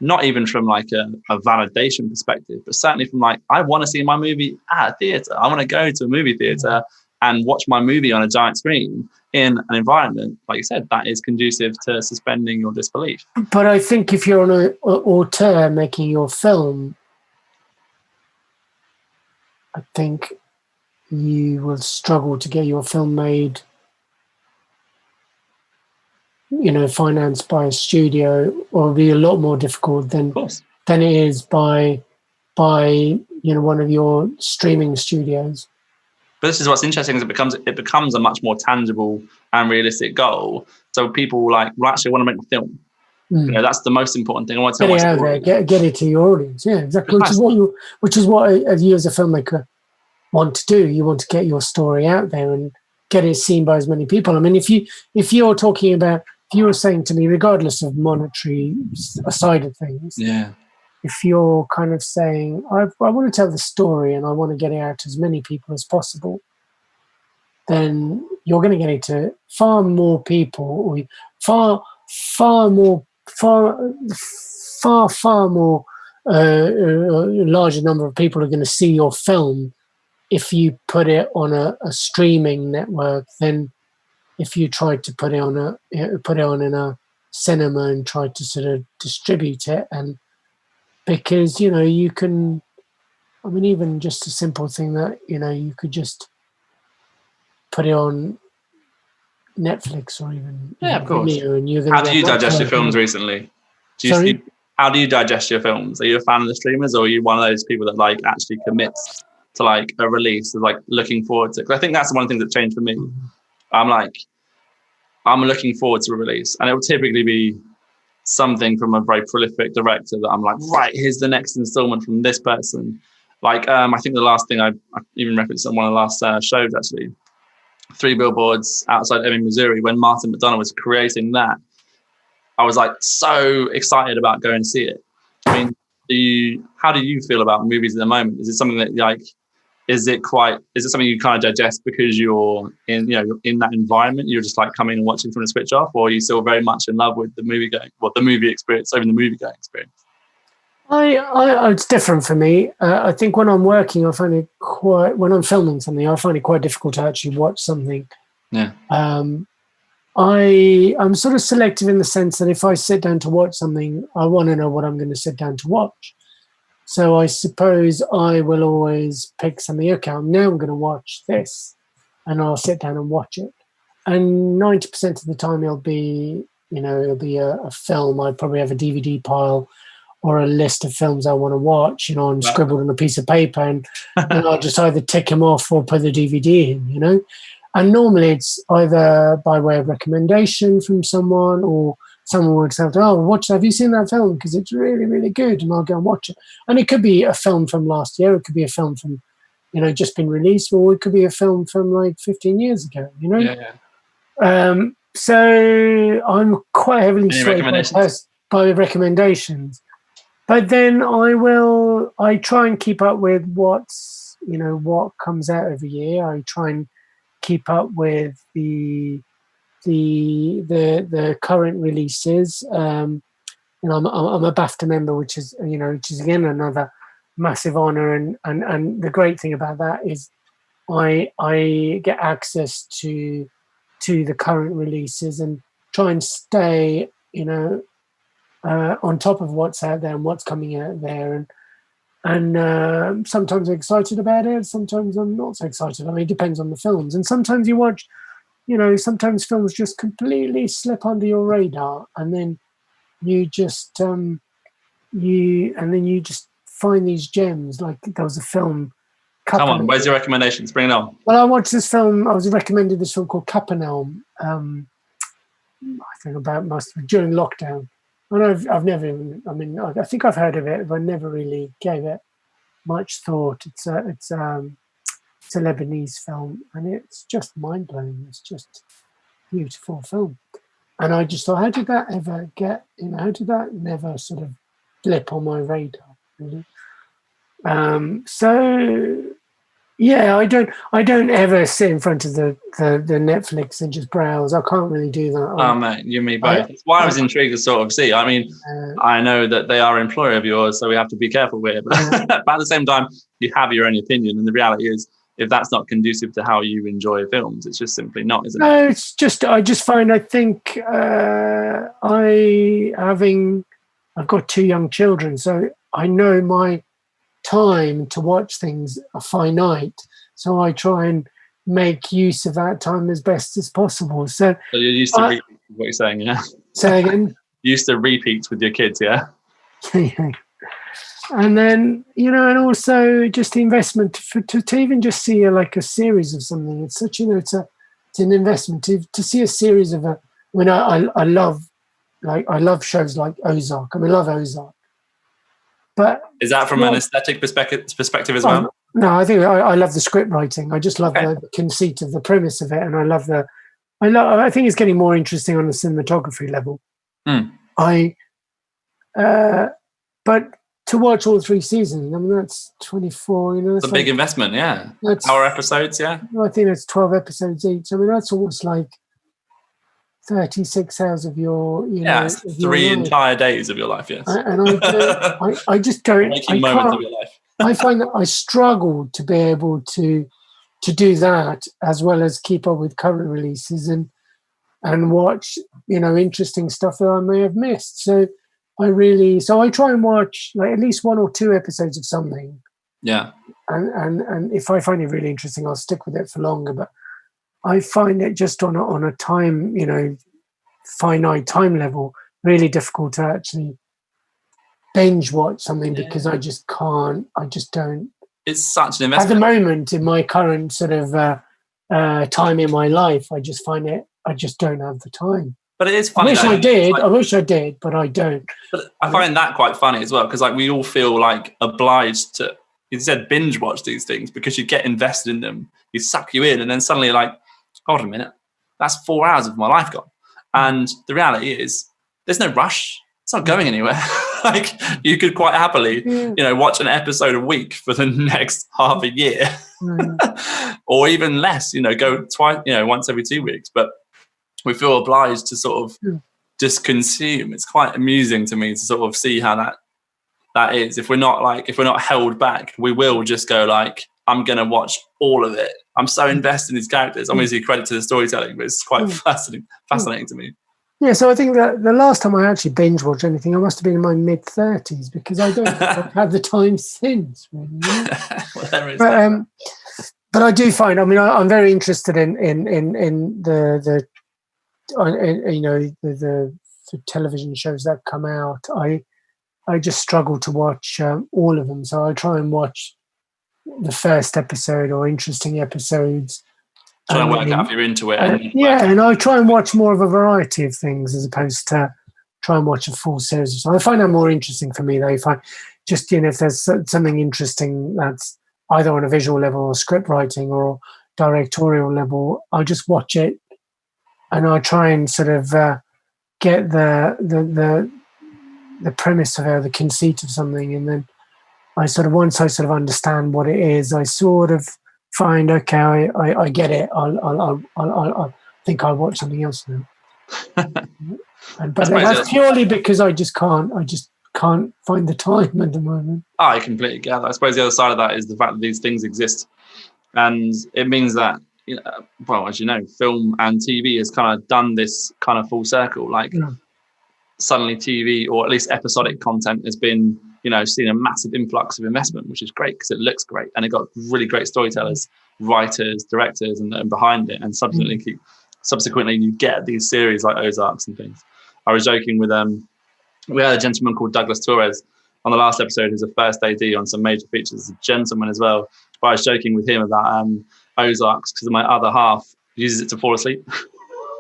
not even from like a validation perspective, but certainly from like, I want to see my movie at a theater. I want to go to a movie theater and watch my movie on a giant screen in an environment, like you said, that is conducive to suspending your disbelief. But I think if you're an auteur making your film, I think you will struggle to get your film made financed by a studio, or be a lot more difficult than it is by one of your streaming studios. But this is what's interesting, is it becomes a much more tangible and realistic goal. So people will actually want to make a film. That's the most important thing. I want to get it out there, get it to your audience. Yeah, exactly. Which is what you as a filmmaker want to do. You want to get your story out there and get it seen by as many people. I mean, if you're talking about, if you were saying to me, regardless of monetary side of things, if you're kind of saying, I want to tell the story and I want to get it out to as many people as possible, then you're going to get it to far more people, or far more larger number of people are going to see your film if you put it on a streaming network than if you tried to put it on in a cinema and tried to sort of distribute it. And because you can, I mean, even just a simple thing that you could just put it on Netflix or even of course. Vimeo, and you're going. How do you digest your films recently? How do you digest your films? Are you a fan of the streamers, or are you one of those people that actually commits to a release, of looking forward to it? Because I think that's one thing that changed for me. I'm looking forward to a release, and it will typically be something from a very prolific director that I'm right, here's the next installment from this person. I think the last thing I even referenced on one of the last shows, actually, 3 Billboards Outside Ebbing, Missouri, when Martin McDonagh was creating that, I was so excited about going and see it. I mean, how do you feel about movies at the moment? Is it something that is it something you kind of digest because you're in that environment, you're just coming and watching from the switch off, or are you still very much in love with the movie experience over the movie going experience? It's different for me. I think when I'm working, when I'm filming something, I find it quite difficult to actually watch something. Yeah. I'm sort of selective in the sense that if I sit down to watch something, I want to know what I'm going to sit down to watch. So I suppose I will always pick something. Okay, now I'm going to watch this, and I'll sit down and watch it. And 90% of the time, it'll be a film. I probably have a DVD pile or a list of films I want to watch, and scribbled on a piece of paper, and I'll just either tick them off or put the DVD in, And normally it's either by way of recommendation from someone, or someone would say, have you seen that film? Because it's really, really good, and I'll go and watch it. And it could be a film from last year, it could be a film from, just been released, or it could be a film from 15 years ago, So I'm quite heavily swayed by recommendations. But then I try and keep up with what comes out every year. I try and keep up with the current releases. I'm a BAFTA member, which is again another massive honor, and the great thing about that is I get access to the current releases and try and stay on top of what's out there and what's coming out there, and sometimes I'm excited about it, sometimes I'm not so excited. I mean, it depends on the films. And sometimes you watch, sometimes films just completely slip under your radar, and then you just find these gems. Like there was a film. Come on, where's your recommendations? Bring it on. Well, I watched this film. I was recommended this film called Capernaum. I think during lockdown. And I've never even. I mean, I think I've heard of it, but I never really gave it much thought. It's a Lebanese film, and it's just mind blowing. It's just a beautiful film, and I just thought, how did that ever get? How did that never sort of blip on my radar? Really? So yeah, I don't ever sit in front of the Netflix and just browse. I can't really do that. Oh mate, you and me both. That's why I was intrigued to sort of see. I mean, I know that they are an employer of yours, so we have to be careful with it. But at the same time, you have your own opinion, and the reality is, if that's not conducive to how you enjoy films, it's just simply not, isn't it? No, it's just I think I've got 2 young children, so I know my time to watch things are finite, so I try and make use of that time as best as possible. So you're used to What you're saying, yeah. Say again. You used to repeat with your kids, yeah. And then, you know, and also just the investment to even just see like a series of something. It's such, you know, it's an investment to see a series of I love shows like Ozark. I love Ozark. But is that from an aesthetic perspective as well? No, I think I love the script writing. I just love the conceit of the premise of it, and I think it's getting more interesting on the cinematography level. But to watch all 3 seasons, I mean, that's 24. You know, it's a big investment. Yeah, hour episodes. Yeah, I think it's 12 episodes each. I mean, that's almost like 36 hours of your, you know, it's 3 entire days of your life. Yes, and I just don't. Making moments of your life. I find that I struggle to be able to do that as well as keep up with current releases and watch, you know, interesting stuff that I may have missed. So I try and watch like at least 1 or 2 episodes of something. Yeah. And if I find it really interesting, I'll stick with it for longer. But I find it just on a time, you know, finite time level, really difficult to actually binge watch something because I just can't. I just don't. It's such an investment. At the moment, in my current sort of time in my life, I just find it. I just don't have the time. But it is funny. I wish I did, but I don't. But I find that quite funny as well because like we all feel like obliged to. You said binge watch these things because you get invested in them. You suck you in, and then suddenly like, hold on a minute, that's 4 hours of my life gone. And the reality is, there's no rush. It's not going anywhere. Like you could quite happily, you know, watch an episode a week for the next half a year, or even less. You know, go twice, you know, once every 2 weeks. But we feel obliged to sort of just consume. It's quite amusing to me to sort of see how that is. If we're not held back, we will just go like, I'm going to watch all of it. I'm so invested in these characters. Obviously, credit to the storytelling, but it's quite fascinating to me. Yeah, so I think that the last time I actually binge watched anything, I must have been in my mid-30s because I don't think I've had the time since. Really, you know? Well, there is but I do find, I mean, I'm very interested in the you know, the television shows that come out. I just struggle to watch all of them, so I try and watch the first episode or interesting episodes. Trying to work out if you're into it. And I try and watch more of a variety of things as opposed to try and watch a full series. So I find that more interesting for me, though. If I just, you know, if there's something interesting that's either on a visual level or script writing or directorial level, I'll just watch it and I try and sort of get the premise of it, the conceit of something, and then once I sort of understand what it is, I sort of find, okay, I get it. I'll think I'll watch something else now. But that's purely because I just can't find the time at the moment. I completely get that. I suppose the other side of that is the fact that these things exist, and it means that, you know, well, as you know, film and TV has kind of done this kind of full circle. Like suddenly TV, or at least episodic content, has been, you know, seen a massive influx of investment, which is great because it looks great and it got really great storytellers, writers, directors, and behind it. And subsequently, you get these series like Ozarks and things. I was joking with we had a gentleman called Douglas Torres on the last episode, who's a first AD on some major features, a gentleman as well. But I was joking with him about Ozarks because my other half uses it to fall asleep.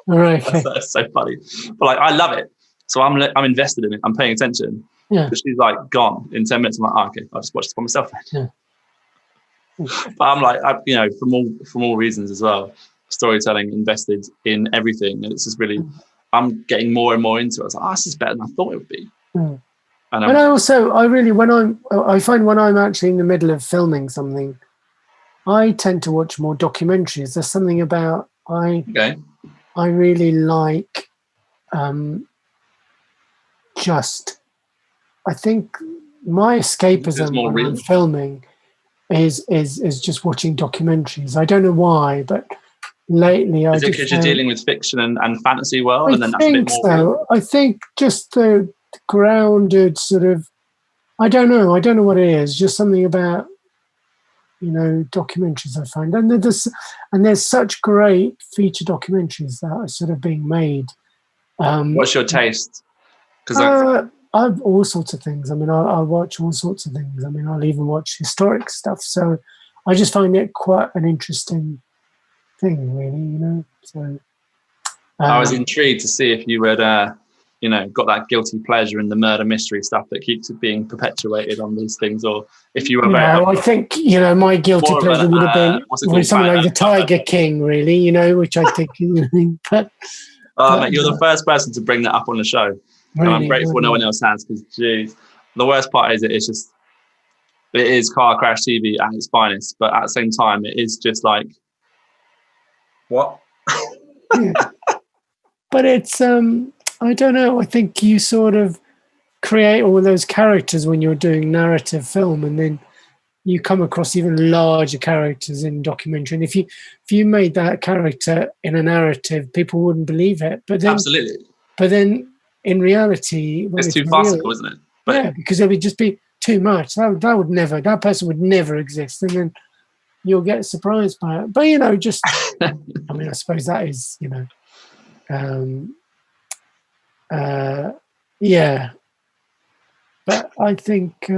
Right. That's so funny. But like, I love it. So I'm invested in it. I'm paying attention. Yeah. But she's like gone in 10 minutes. I'm like, okay, I'll just watch this by myself then. Yeah. But I'm like, you know, from all reasons as well, storytelling, invested in everything. And it's just really, I'm getting more and more into it. I was like, this is better than I thought it would be. Mm. And I find when I'm actually in the middle of filming something, I tend to watch more documentaries. There's something about, I really like I think my escapism when I'm filming is just watching documentaries. I don't know why, but lately is it because you're dealing with fiction and fantasy world, and then that's a bit more real? I think just the grounded sort of, I don't know what it is, just something about, you know, documentaries I find, and there's such great feature documentaries that are sort of being made What's your taste? I've all sorts of things. I mean, I'll watch all sorts of things. I mean, I'll even watch historic stuff. So I just find it quite an interesting thing, really, you know. So I was intrigued to see if you had, you know, got that guilty pleasure in the murder mystery stuff that keeps being perpetuated on these things, or if you were very. I think, you know, my guilty pleasure would have been with something like the Tiger King, really, you know, which I think, but mate, you're the first person to bring that up on the show. Really, and I'm grateful no one else has, because, geez, the worst part is it is car crash TV at its finest, but at the same time, it is just like, what? Yeah. But it's, I don't know, I think you sort of create all those characters when you're doing narrative film, and then you come across even larger characters in documentary. And if you made that character in a narrative, people wouldn't believe it. But then, absolutely. But then, in reality, it's too farcical, isn't it? But, yeah, because it would just be too much. That person would never exist, and then you'll get surprised by it. But you know, just I mean, I suppose that is, you know, yeah. But I think,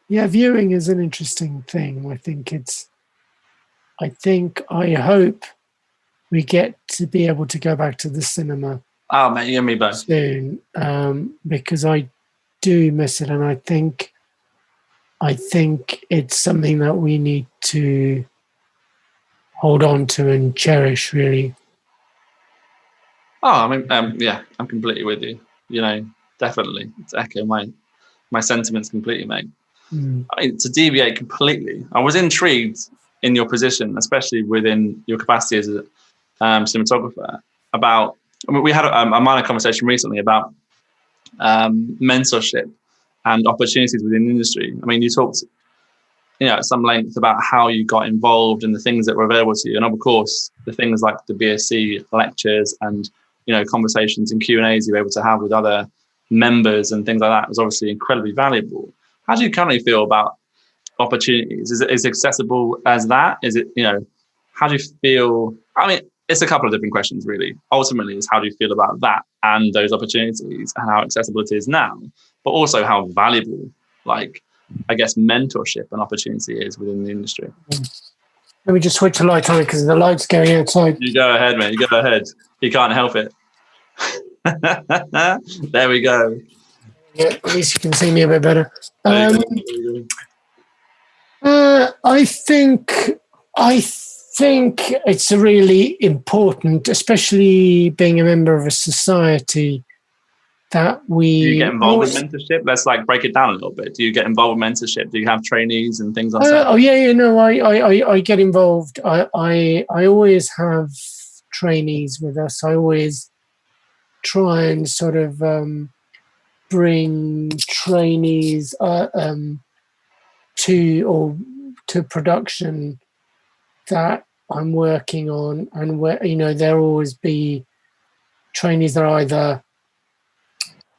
viewing is an interesting thing. I hope we get to be able to go back to the cinema. Oh, mate, you and me both. Soon, because I do miss it, and I think it's something that we need to hold on to and cherish, really. Oh, I mean, yeah, I'm completely with you. You know, definitely, to echo my sentiments completely, mate. I mean, to deviate completely, I was intrigued in your position, especially within your capacity as a cinematographer, about. I mean, we had a minor conversation recently about mentorship and opportunities within the industry. I mean, you talked, you know, at some length about how you got involved and the things that were available to you, and of course, the things like the BSC lectures and, you know, conversations and Q&As you were able to have with other members and things like that was obviously incredibly valuable. How do you currently feel about opportunities? Is it as accessible as that? Is it, you know, how do you feel? I mean, it's a couple of different questions, really. Ultimately, is how do you feel about that and those opportunities and how accessible it is now, but also how valuable, like, I guess, mentorship and opportunity is within the industry. Let me just switch the light on because the light's going outside. You go ahead, mate. You go ahead. You can't help it. There we go. Yeah, at least you can see me a bit better. I think it's really important, especially being a member of a society, that we... Do you get involved with mentorship? Let's like break it down a little bit. Do you get involved with mentorship? Do you have trainees and things like that? Oh yeah, no, I get involved. I always have trainees with us. I always try and sort of bring trainees to production that I'm working on, and where, you know, there'll always be trainees that are either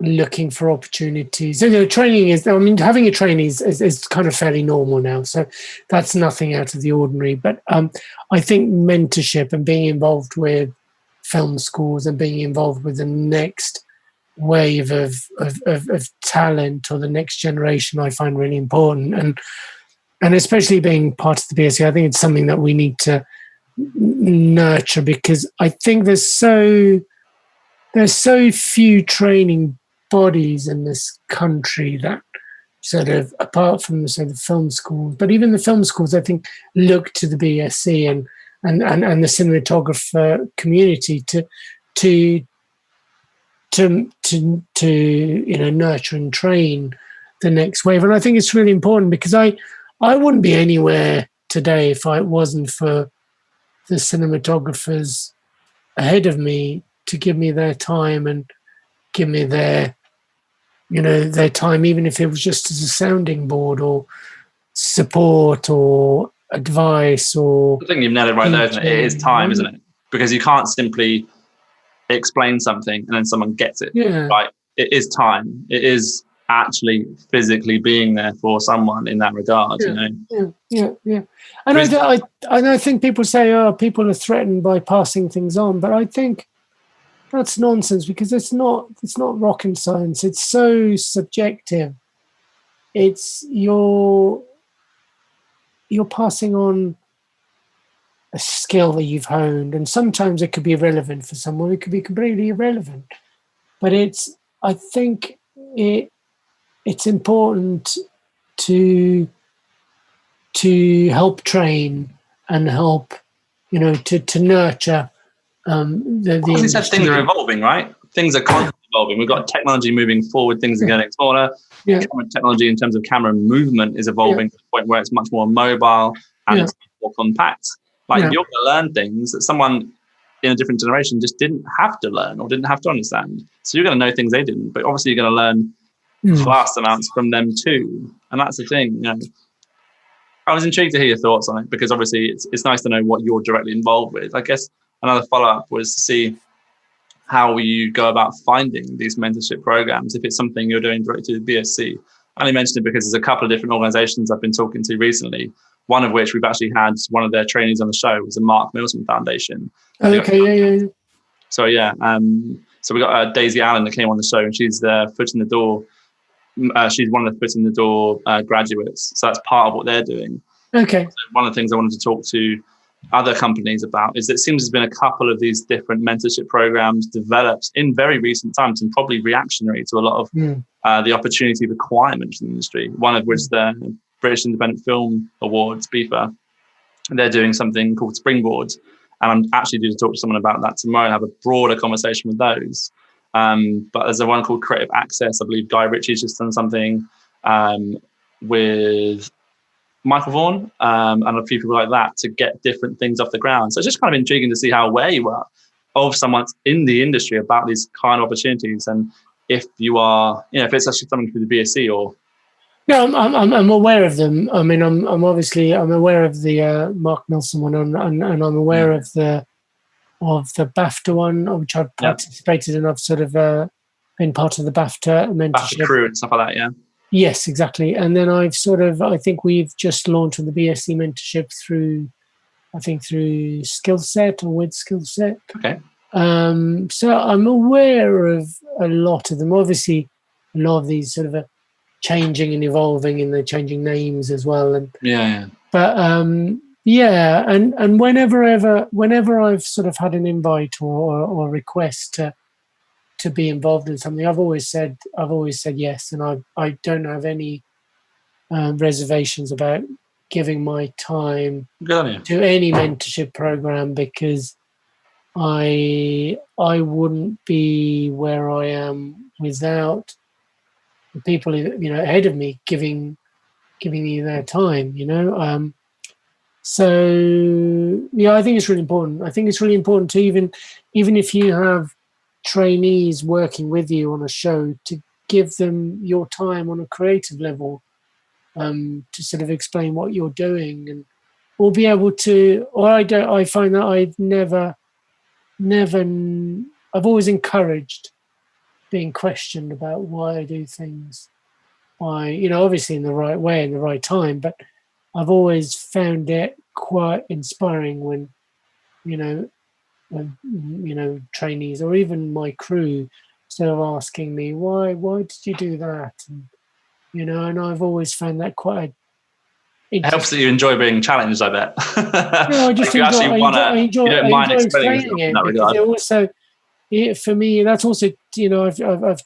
looking for opportunities. So, you know, training is, I mean, having a trainee is kind of fairly normal now, so that's nothing out of the ordinary. But I think mentorship and being involved with film schools and being involved with the next wave of talent or the next generation, I find really important. And especially being part of the BSC, I think it's something that we need to nurture, because I think there's so few training bodies in this country that sort of, apart from the sort of film schools, but even the film schools, I think, look to the BSC and the cinematographer community to you know, nurture and train the next wave. And I think it's really important, because I wouldn't be anywhere today if it wasn't for the cinematographers ahead of me to give me their time and give me their time, even if it was just as a sounding board or support or advice. Or I think you've nailed it right there, isn't it? It is time, isn't it? Because you can't simply explain something and then someone gets it. Yeah. Right? It is time. It is actually physically being there for someone in that regard. Yeah, you know. Yeah. And I think people say, oh, people are threatened by passing things on, but I think that's nonsense, because it's not rocket science. It's so subjective. It's you're passing on a skill that you've honed, and sometimes it could be relevant for someone. It could be completely irrelevant, but I think it's important to help train and help, to nurture the As you said, things are evolving, right? Things are constantly evolving. We've got technology moving forward. Things are getting smaller. Yeah. Camera technology in terms of camera movement is evolving to the point where it's much more mobile and it's more compact. Like you're going to learn things that someone in a different generation just didn't have to learn or didn't have to understand. So you're going to know things they didn't, but obviously you're going to learn vast amounts from them too. And that's the thing. I was intrigued to hear your thoughts on it, because obviously it's nice to know what you're directly involved with. I guess another follow-up was to see how you go about finding these mentorship programs, if it's something you're doing directly with BSC. I only mentioned it because there's a couple of different organizations I've been talking to recently, one of which we've actually had one of their trainees on the show, was the Mark Milton Foundation. Okay, yeah. So so we got Daisy Allen that came on the show, and she's the foot in the door. She's one of the foot in the door graduates. So that's part of what they're doing. Okay. So one of the things I wanted to talk to other companies about is that it seems there's been a couple of these different mentorship programs developed in very recent times, and probably reactionary to a lot of the opportunity requirements in the industry. One of which the British Independent Film Awards, BIFA, they're doing something called Springboard. And I'm actually due to talk to someone about that tomorrow and have a broader conversation with those. But there's a one called Creative Access. I believe Guy Ritchie's just done something with Michael Vaughan and a few people like that to get different things off the ground. So it's just kind of intriguing to see how aware you are of someone in the industry about these kind of opportunities, and if you are, if it's actually something through the BSC or. No, I'm aware of them. I mean, I'm aware of the Mark Milton one, and I'm aware of the BAFTA one, which I've participated in. I've sort of been part of the BAFTA mentorship. BAFTA crew and stuff like that, yeah. Yes, exactly. And then I think we've just launched with the BSC mentorship through Skillset or with Skillset. Okay. So I'm aware of a lot of them. Obviously, a lot of these sort of changing and evolving, and they're changing names as well. And but and whenever I've sort of had an invite or request to be involved in something, I've always said yes, and I don't have any reservations about giving my time to any mentorship program, because I wouldn't be where I am without the people ahead of me giving me their time. So I think it's really important. I think it's really important to even if you have trainees working with you on a show, to give them your time on a creative level, to sort of explain what you're doing, and or be able to. Or I find that I've always encouraged being questioned about why I do things, why, obviously in the right way, in the right time, but I've always found it quite inspiring when trainees or even my crew sort of asking me, why did you do that? And I've always found that quite it helps that you enjoy being challenged, I bet. I just enjoy explaining it, because it also, for me, that's also, I've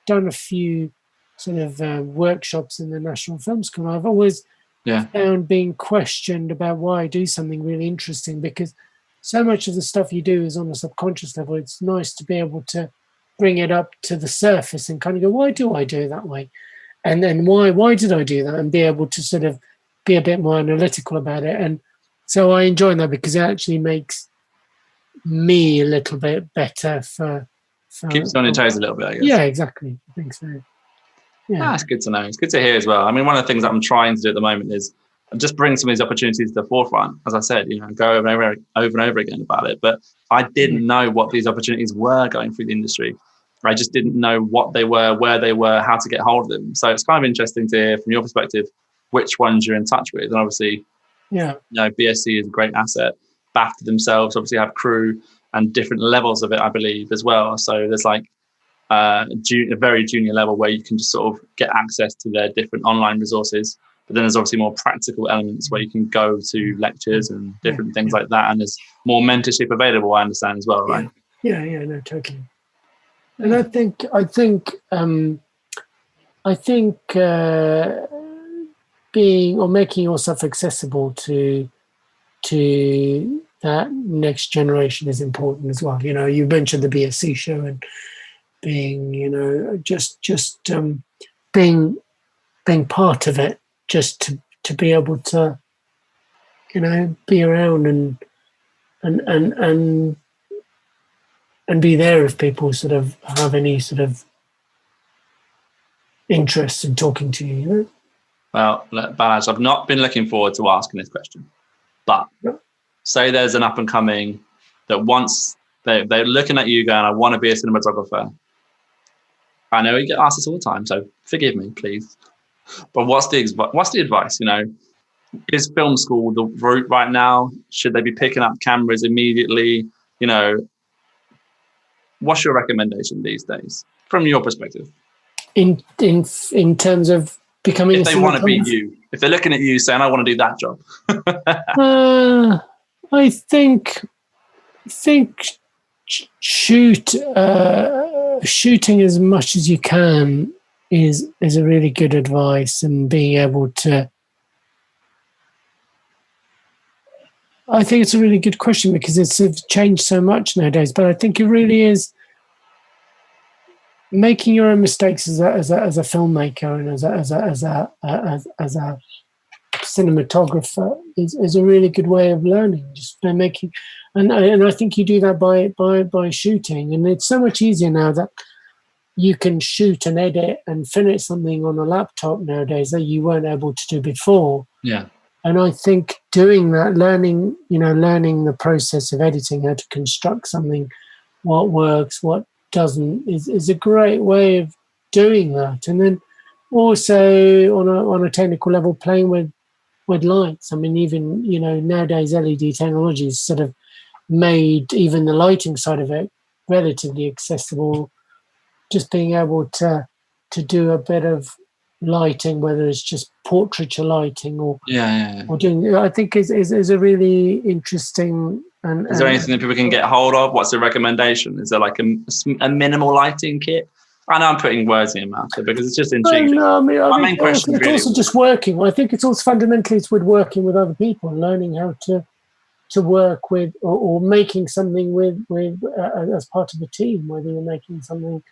done a few sort of workshops in the National Film School. I've always found being questioned about why I do something really interesting, because so much of the stuff you do is on a subconscious level. It's nice to be able to bring it up to the surface and kind of go, why do I do it that way? And then why did I do that? And be able to sort of be a bit more analytical about it. And so I enjoy that, because it actually makes me a little bit better for keeps you on your toes a little bit, I guess. Yeah, exactly. I think so. Yeah. That's good to know. It's good to hear as well. I mean, one of the things that I'm trying to do at the moment is just bring some of these opportunities to the forefront. As I said, go over and over again about it. But I didn't know what these opportunities were going through the industry. I just didn't know what they were, where they were, how to get hold of them. So it's kind of interesting to hear from your perspective which ones you're in touch with. And obviously, BSC is a great asset. BAFTA themselves obviously have crew. and different levels of it, I believe, as well. So there's like a very junior level where you can just sort of get access to their different online resources. But then there's obviously more practical elements where you can go to lectures and different things like that. And there's more mentorship available, I understand, as well, right? Yeah, no, totally. And I think being or making yourself accessible to that next generation is important as well. You mentioned the BSC show and being, just being part of it, just to be able to, be around and be there if people sort of have any sort of interest in talking to you. Well, Balazs, I've not been looking forward to asking this question, but say there's an up and coming that once they're looking at you going, I want to be a cinematographer. I know you get asked this all the time, so forgive me, please. But what's the advice? Is film school the route right now? Should they be picking up cameras immediately? What's your recommendation these days from your perspective? In terms of becoming, if they want to be you, if they're looking at you saying, I want to do that job. I think shooting as much as you can is a really good advice, and being able to. I think it's a really good question because it's changed so much nowadays. But I think it really is making your own mistakes as a filmmaker and as a cinematographer is a really good way of learning. Just by making, and I think you do that by shooting, and it's so much easier now that you can shoot and edit and finish something on a laptop nowadays that you weren't able to do before. Yeah. And I think doing that, learning the process of editing, how to construct something, what works, what doesn't, is a great way of doing that. And then also on a technical level, playing with lights. I mean, even nowadays LED technologies sort of made even the lighting side of it relatively accessible. Just being able to do a bit of lighting, whether it's just portraiture lighting or doing, I think is a really interesting. And is there anything that people can get hold of? What's the recommendation? Is there like a minimal lighting kit? I know I'm putting words in your mouth because it's just intriguing. No, my main question it's also just working. I think it's also fundamentally it's with working with other people and learning how to work with or making something with as part of a team. Whether you're making something.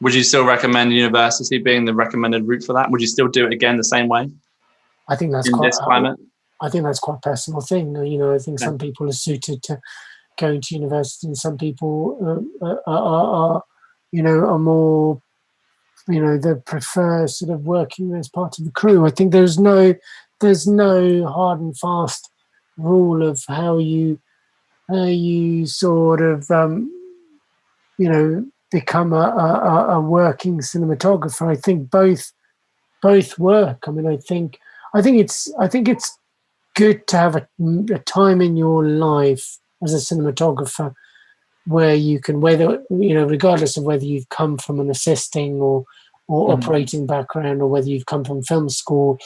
Would you still recommend university being the recommended route for that? Would you still do it again the same way? I think that's in this climate. I think that's quite a personal thing. I think some people are suited to going to university, and some people are more, they prefer sort of working as part of the crew. I think there's no hard and fast rule of how you sort of become a working cinematographer. I think both work. I mean, I think it's good to have a time in your life as a cinematographer where you can, regardless of whether you've come from an assisting or operating background, or whether you've come from film school,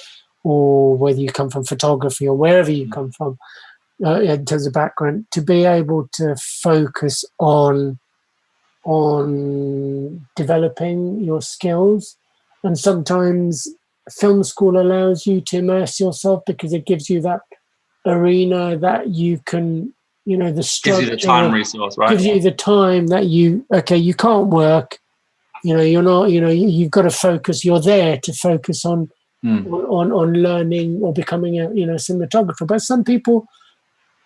or whether you come from photography, or wherever you come from in terms of background, to be able to focus on developing your skills. And sometimes film school allows you to immerse yourself because it gives you that arena that you can, the structure. Gives you the time resource, right? Gives you the time that you can't work. You're not, you've got to focus. You're there to focus on learning or becoming a, cinematographer. But some people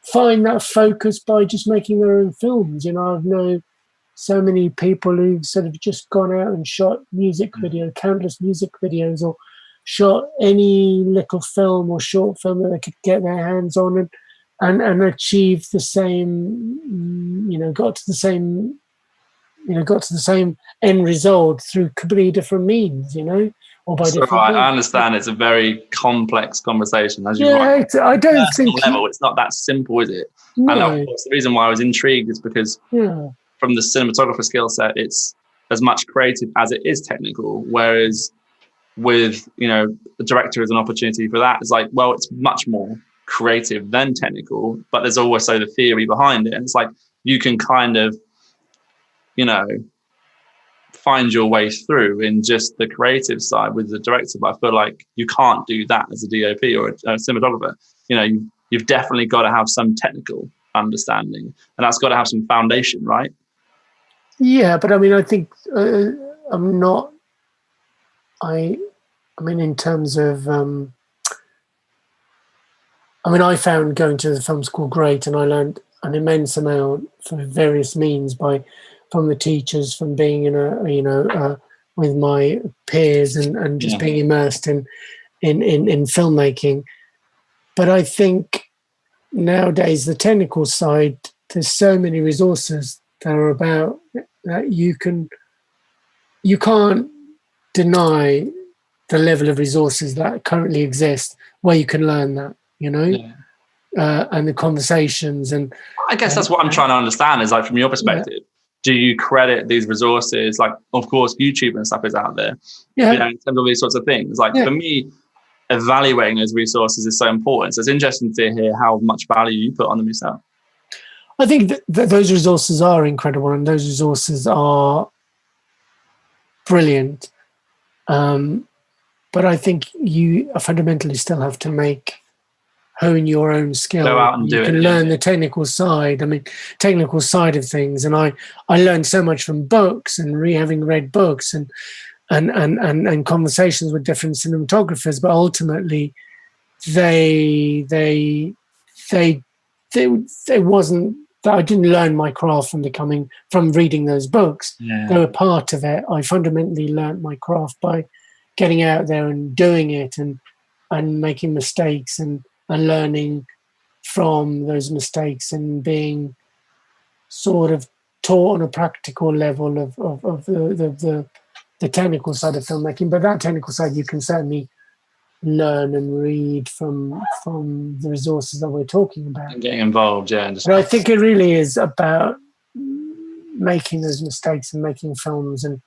find that focus by just making their own films. I've known so many people who've sort of just gone out and shot countless music videos, or shot any little film or short film that they could get their hands on, and achieved the same, got to the same end result through completely different means, or by So different I means. understand it's a very complex conversation. As you Yeah, I don't personal think level, it's not that simple, is it? no. And of course, the reason why I was intrigued is because Yeah. from the cinematographer skill set, it's as much creative as it is technical. Whereas with, the director as an opportunity for that, it's like, well, it's much more creative than technical, but there's also the theory behind it. And it's like, you can kind of, find your way through in just the creative side with the director. But I feel like you can't do that as a DOP or a cinematographer. You've definitely got to have some technical understanding, and that's got to have some foundation, right? Yeah, but I mean, I think I'm not. I mean, in terms of, I found going to the film school great, and I learned an immense amount for various means from the teachers, from being in with my peers and just being immersed in filmmaking. But I think nowadays the technical side, there's so many resources that are about that you can't deny the level of resources that currently exist where you can learn that, and the conversations. And I guess that's what I'm trying to understand is, like, from your perspective, do you credit these resources? Like, of course, YouTube and stuff is out there, in terms of these sorts of things. Like, for me, evaluating those resources is so important. So it's interesting to hear how much value you put on them yourself. I think that those resources are incredible, and those resources are brilliant. But I think you fundamentally still have to hone your own skill. Go out and you can learn the technical side. Technical side of things. And I learned so much from books and having read books and conversations with different cinematographers. But ultimately, they wasn't that I didn't learn my craft from reading those books. They were part of it. I fundamentally learned my craft by getting out there and doing it and making mistakes and learning from those mistakes and being sort of taught on a practical level of the technical side of filmmaking. But that technical side you can certainly learn and read from the resources that we're talking about. And getting involved, But I think it really is about making those mistakes and making films and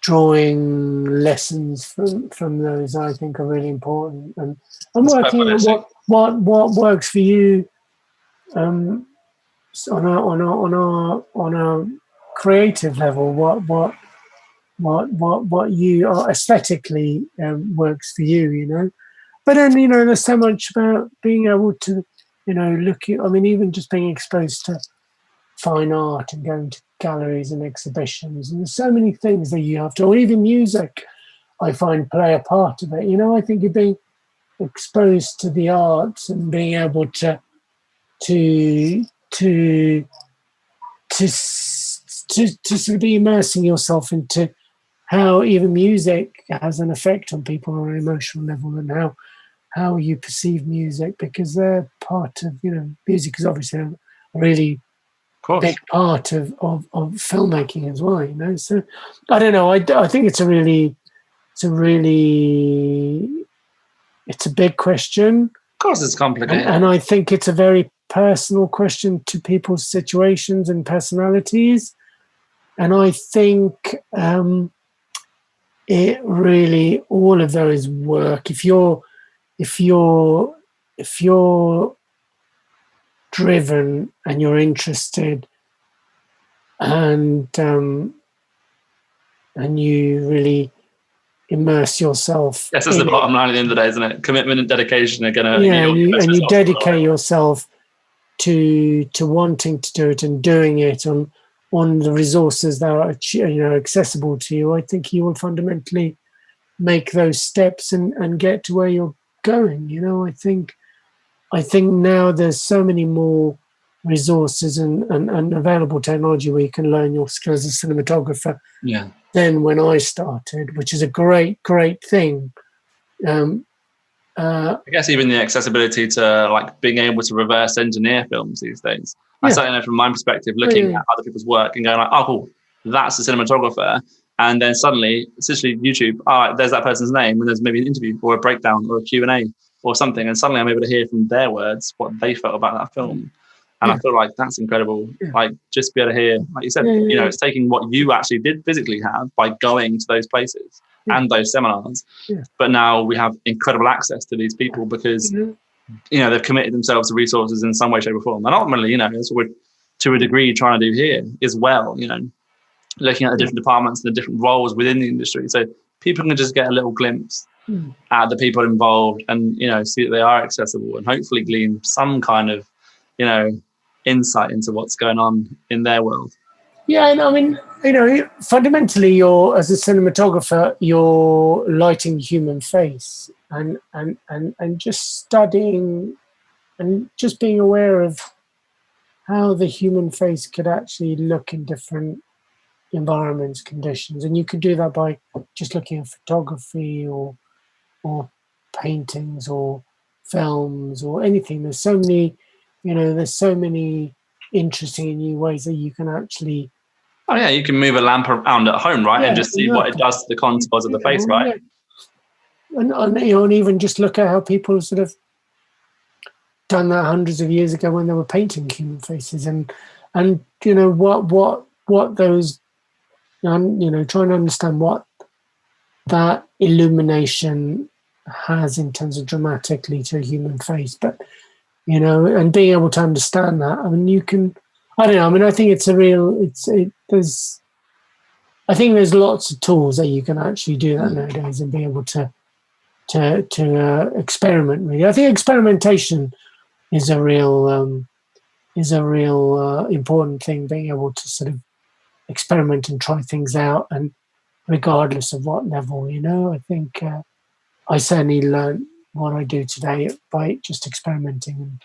drawing lessons from those. I think are really important, and working on what works for you on a creative level. What you are aesthetically works for you, But then there's so much about being able to look at. Even just being exposed to fine art and going to galleries and exhibitions, and there's so many things that you have to, or even music, I find play a part of it. I think you're being exposed to the arts and being able to sort of be immersing yourself into how even music has an effect on people on an emotional level, and how you perceive music, because they're part of, music is obviously a really big part of filmmaking as well, So I don't know. I think it's a big question. Of course, it's complicated, and I think it's a very personal question to people's situations and personalities. And I think it really, all of those work. If you're driven and you're interested and you really immerse yourself. Yes, that's the bottom line at the end of the day, isn't it? Commitment and dedication are going to. And you dedicate yourself to wanting to do it and doing it on the resources that are accessible to you. I think you will fundamentally make those steps and get to where you're going. I think now there's so many more resources and available technology where you can learn your skills as a cinematographer than when I started, which is a great thing. I guess even the accessibility to being able to reverse engineer films these days. I certainly know from my perspective, looking at other people's work and going oh, cool, that's the cinematographer. And then suddenly, essentially YouTube, all right, there's that person's name, and there's maybe an interview or a breakdown or a Q&A or something. And suddenly I'm able to hear from their words what they felt about that film. And I feel like that's incredible. Like, just be able to hear, like you said, you know, it's taking what you actually did physically have by going to those places and those seminars. But now we have incredible access to these people because, you know, they've committed themselves to resources in some way, shape or form. And ultimately, you know, that's what we're, to a degree, trying to do here as well, you know, looking at the different departments and the different roles within the industry. So people can just get a little glimpse at the people involved and, you know, see that they are accessible and hopefully glean some kind of, you know, insight into what's going on in their world. Yeah, and I mean, you know, fundamentally, as a cinematographer, you're lighting the human face and just studying and just being aware of how the human face could actually look in different environments, conditions. And you could do that by just looking at photography or paintings or films or anything. There's so many, you know, there's so many interesting and new ways that you can actually... Oh yeah, you can move a lamp around at home, right? And just see what it does to the contours of the face, right? And you know, and even just look at how people sort of done that hundreds of years ago when they were painting human faces, and you know what those, you know, trying to understand what that illumination has in terms of dramatically to a human face, but you know, and being able to understand that. I mean, you can, I don't know. I mean, I think it's a real. I think there's lots of tools that you can actually do that nowadays and be able to experiment. Really, I think experimentation is a real important thing. Being able to sort of experiment and try things out, and regardless of what level, you know, I think I certainly learned what I do today by just experimenting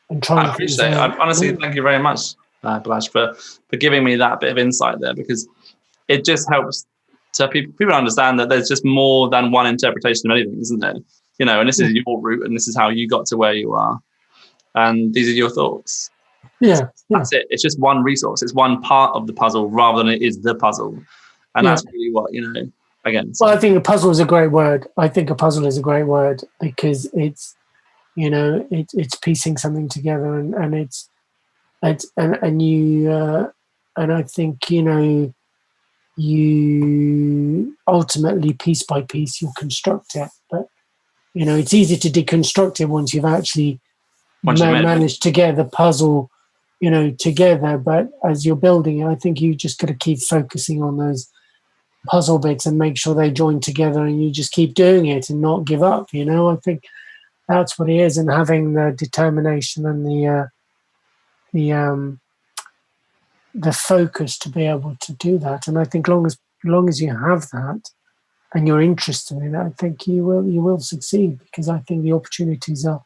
and trying. I appreciate it. Honestly, thank you very much, Balazs, for giving me that bit of insight there, because it just helps to people understand that there's just more than one interpretation of anything, isn't there? You know, and this is your route, and this is how you got to where you are, and these are your thoughts. That's it. It's just one resource. It's one part of the puzzle rather than it is the puzzle, and that's really what, you know. Again, well, I think a puzzle is a great word. I think a puzzle is a great word because it's, you know, it's piecing something together, and I think, you know, you ultimately piece by piece you'll construct it, but you know, it's easy to deconstruct it once you've actually managed to get the puzzle, you know, together. But as you're building it, I think you just got to keep focusing on those puzzle bits and make sure they join together, and you just keep doing it and not give up, you know. I think that's what it is, and having the determination and the focus to be able to do that. And I think long as you have that and you're interested in it, I think you will succeed, because I think the opportunities are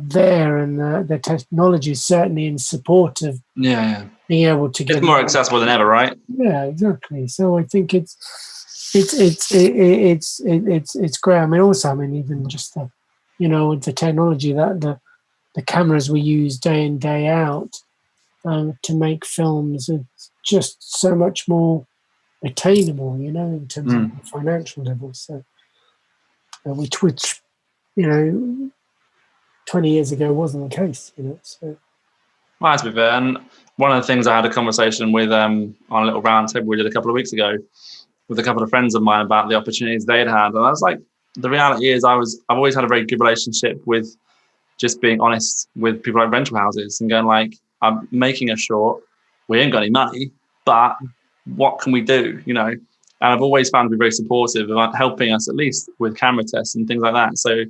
there, and the technology is certainly in support of being able to get. It's more accessible than ever, right? Yeah, exactly. So I think it's great. I mean, also, I mean, even just the, you know, the technology that the cameras we use day in, day out to make films are just so much more attainable, you know, in terms of the financial level. So which you know, 20 years ago wasn't the case, you know. So. Well, to be fair, and one of the things I had a conversation with on a little round table we did a couple of weeks ago with a couple of friends of mine about the opportunities they'd had, and I was like, the reality is I've always had a very good relationship with just being honest with people like rental houses and going like, I'm making a short, we ain't got any money, but what can we do, you know? And I've always found to be very supportive of helping us at least with camera tests and things like that. So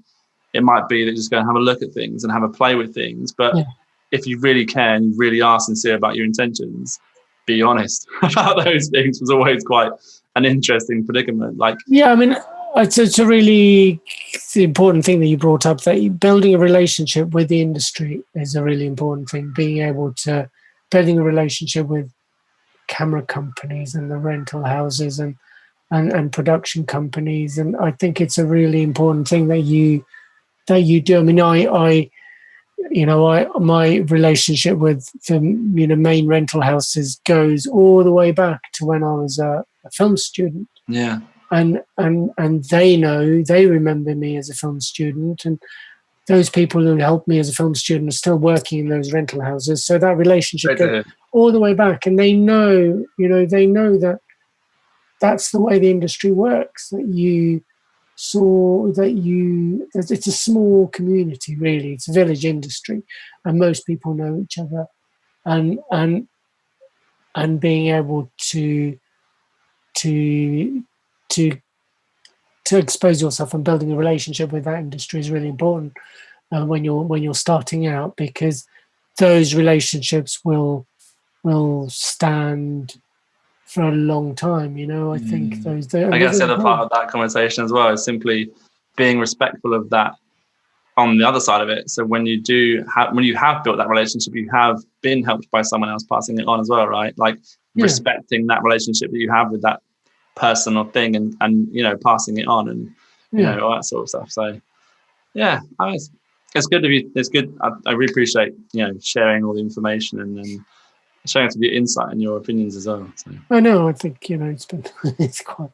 it might be that just go and have a look at things and have a play with things, but if you really care and you really are sincere about your intentions, be honest about those things. Was always quite an interesting predicament. Like, yeah, I mean, it's a really important thing that you brought up, that building a relationship with the industry is a really important thing. Being able to building a relationship with camera companies and the rental houses and production companies, and I think it's a really important thing that you do. I mean, my relationship with the main rental houses goes all the way back to when I was a film student. Yeah. And they remember me as a film student, and those people who helped me as a film student are still working in those rental houses. So that relationship goes all the way back, and they know that that's the way the industry works. It's a small community, really. It's a village industry, and most people know each other, and being able to expose yourself and building a relationship with that industry is really important when you're starting out, because those relationships will stand for a long time. I think those. I guess the other part of that conversation as well is simply being respectful of that on the other side of it. So when you have built that relationship, you have been helped by someone else passing it on as well, right? Like respecting that relationship that you have with that person or thing, and passing it on, and all that sort of stuff. So it's good to be. It's good. I really appreciate sharing all the information and sharing some of your insight and your opinions as well. So. I know. I think it's been it's quite.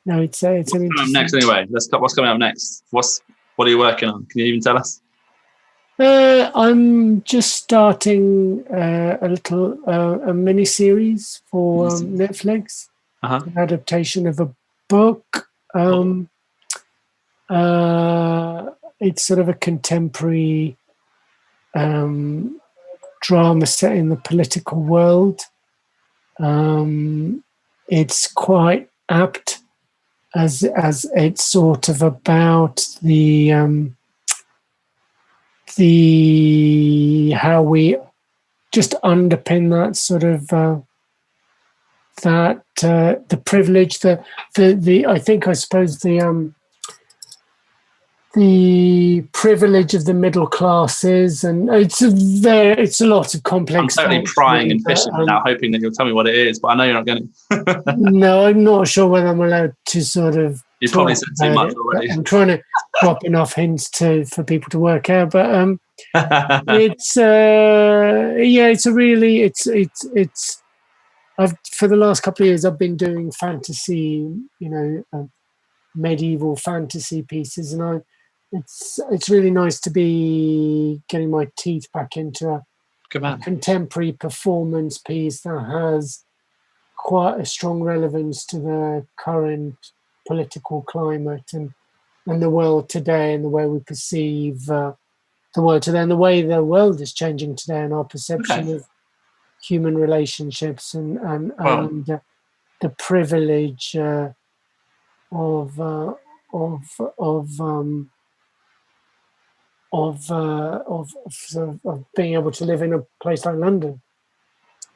No, it's an interesting. What's coming up next anyway? What's coming up next? What are you working on? Can you even tell us? I'm just starting a mini series for Netflix. An adaptation of a book. It's sort of a contemporary drama set in the political world. It's quite apt as it's sort of about how we just underpin that sort of the privilege, the privilege of the middle classes, and it's a lot of complex. I'm totally prying and fishing now, hoping that you'll tell me what it is, but I know you're not going to. No, I'm not sure whether I'm allowed to sort of. You've probably said too much already. I'm trying to drop enough hints for people to work out, but it's for the last couple of years I've been doing fantasy, medieval fantasy pieces, and it's really nice to be getting my teeth back into a contemporary performance piece that has quite a strong relevance to the current political climate and the world today, and the way we perceive the world today, and the way the world is changing today, and our perception of human relationships and the privilege of being able to live in a place like London.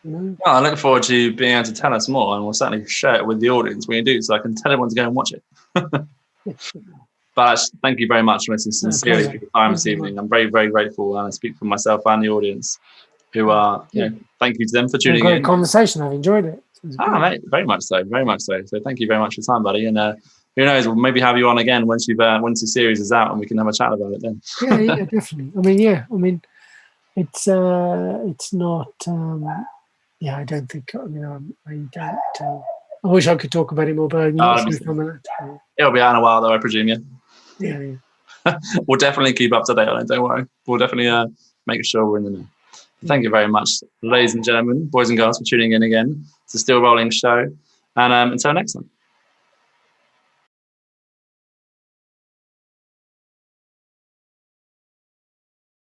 Well, I look forward to being able to tell us more, and we'll certainly share it with the audience when you do, so I can tell everyone to go and watch it. But thank you very much for listening sincerely for your time this evening. I'm very, very grateful, and I speak for myself and the audience, who are, thank you to them for tuning in. Great conversation. I've enjoyed it. Mate, very much so, very much so. So thank you very much for your time, buddy. And who knows, we'll maybe have you on again once the series is out, and we can have a chat about it then. Yeah, definitely. I mean, it's not. I don't think. I don't. I wish I could talk about it more, but I'm not it'll be out in a while, though, I presume. Yeah. We'll definitely keep up to date on it. Don't worry. We'll definitely make sure we're in the know. Thank you very much, ladies and gentlemen, boys and girls, for tuning in again. It's a Still Rolling show, and until next time.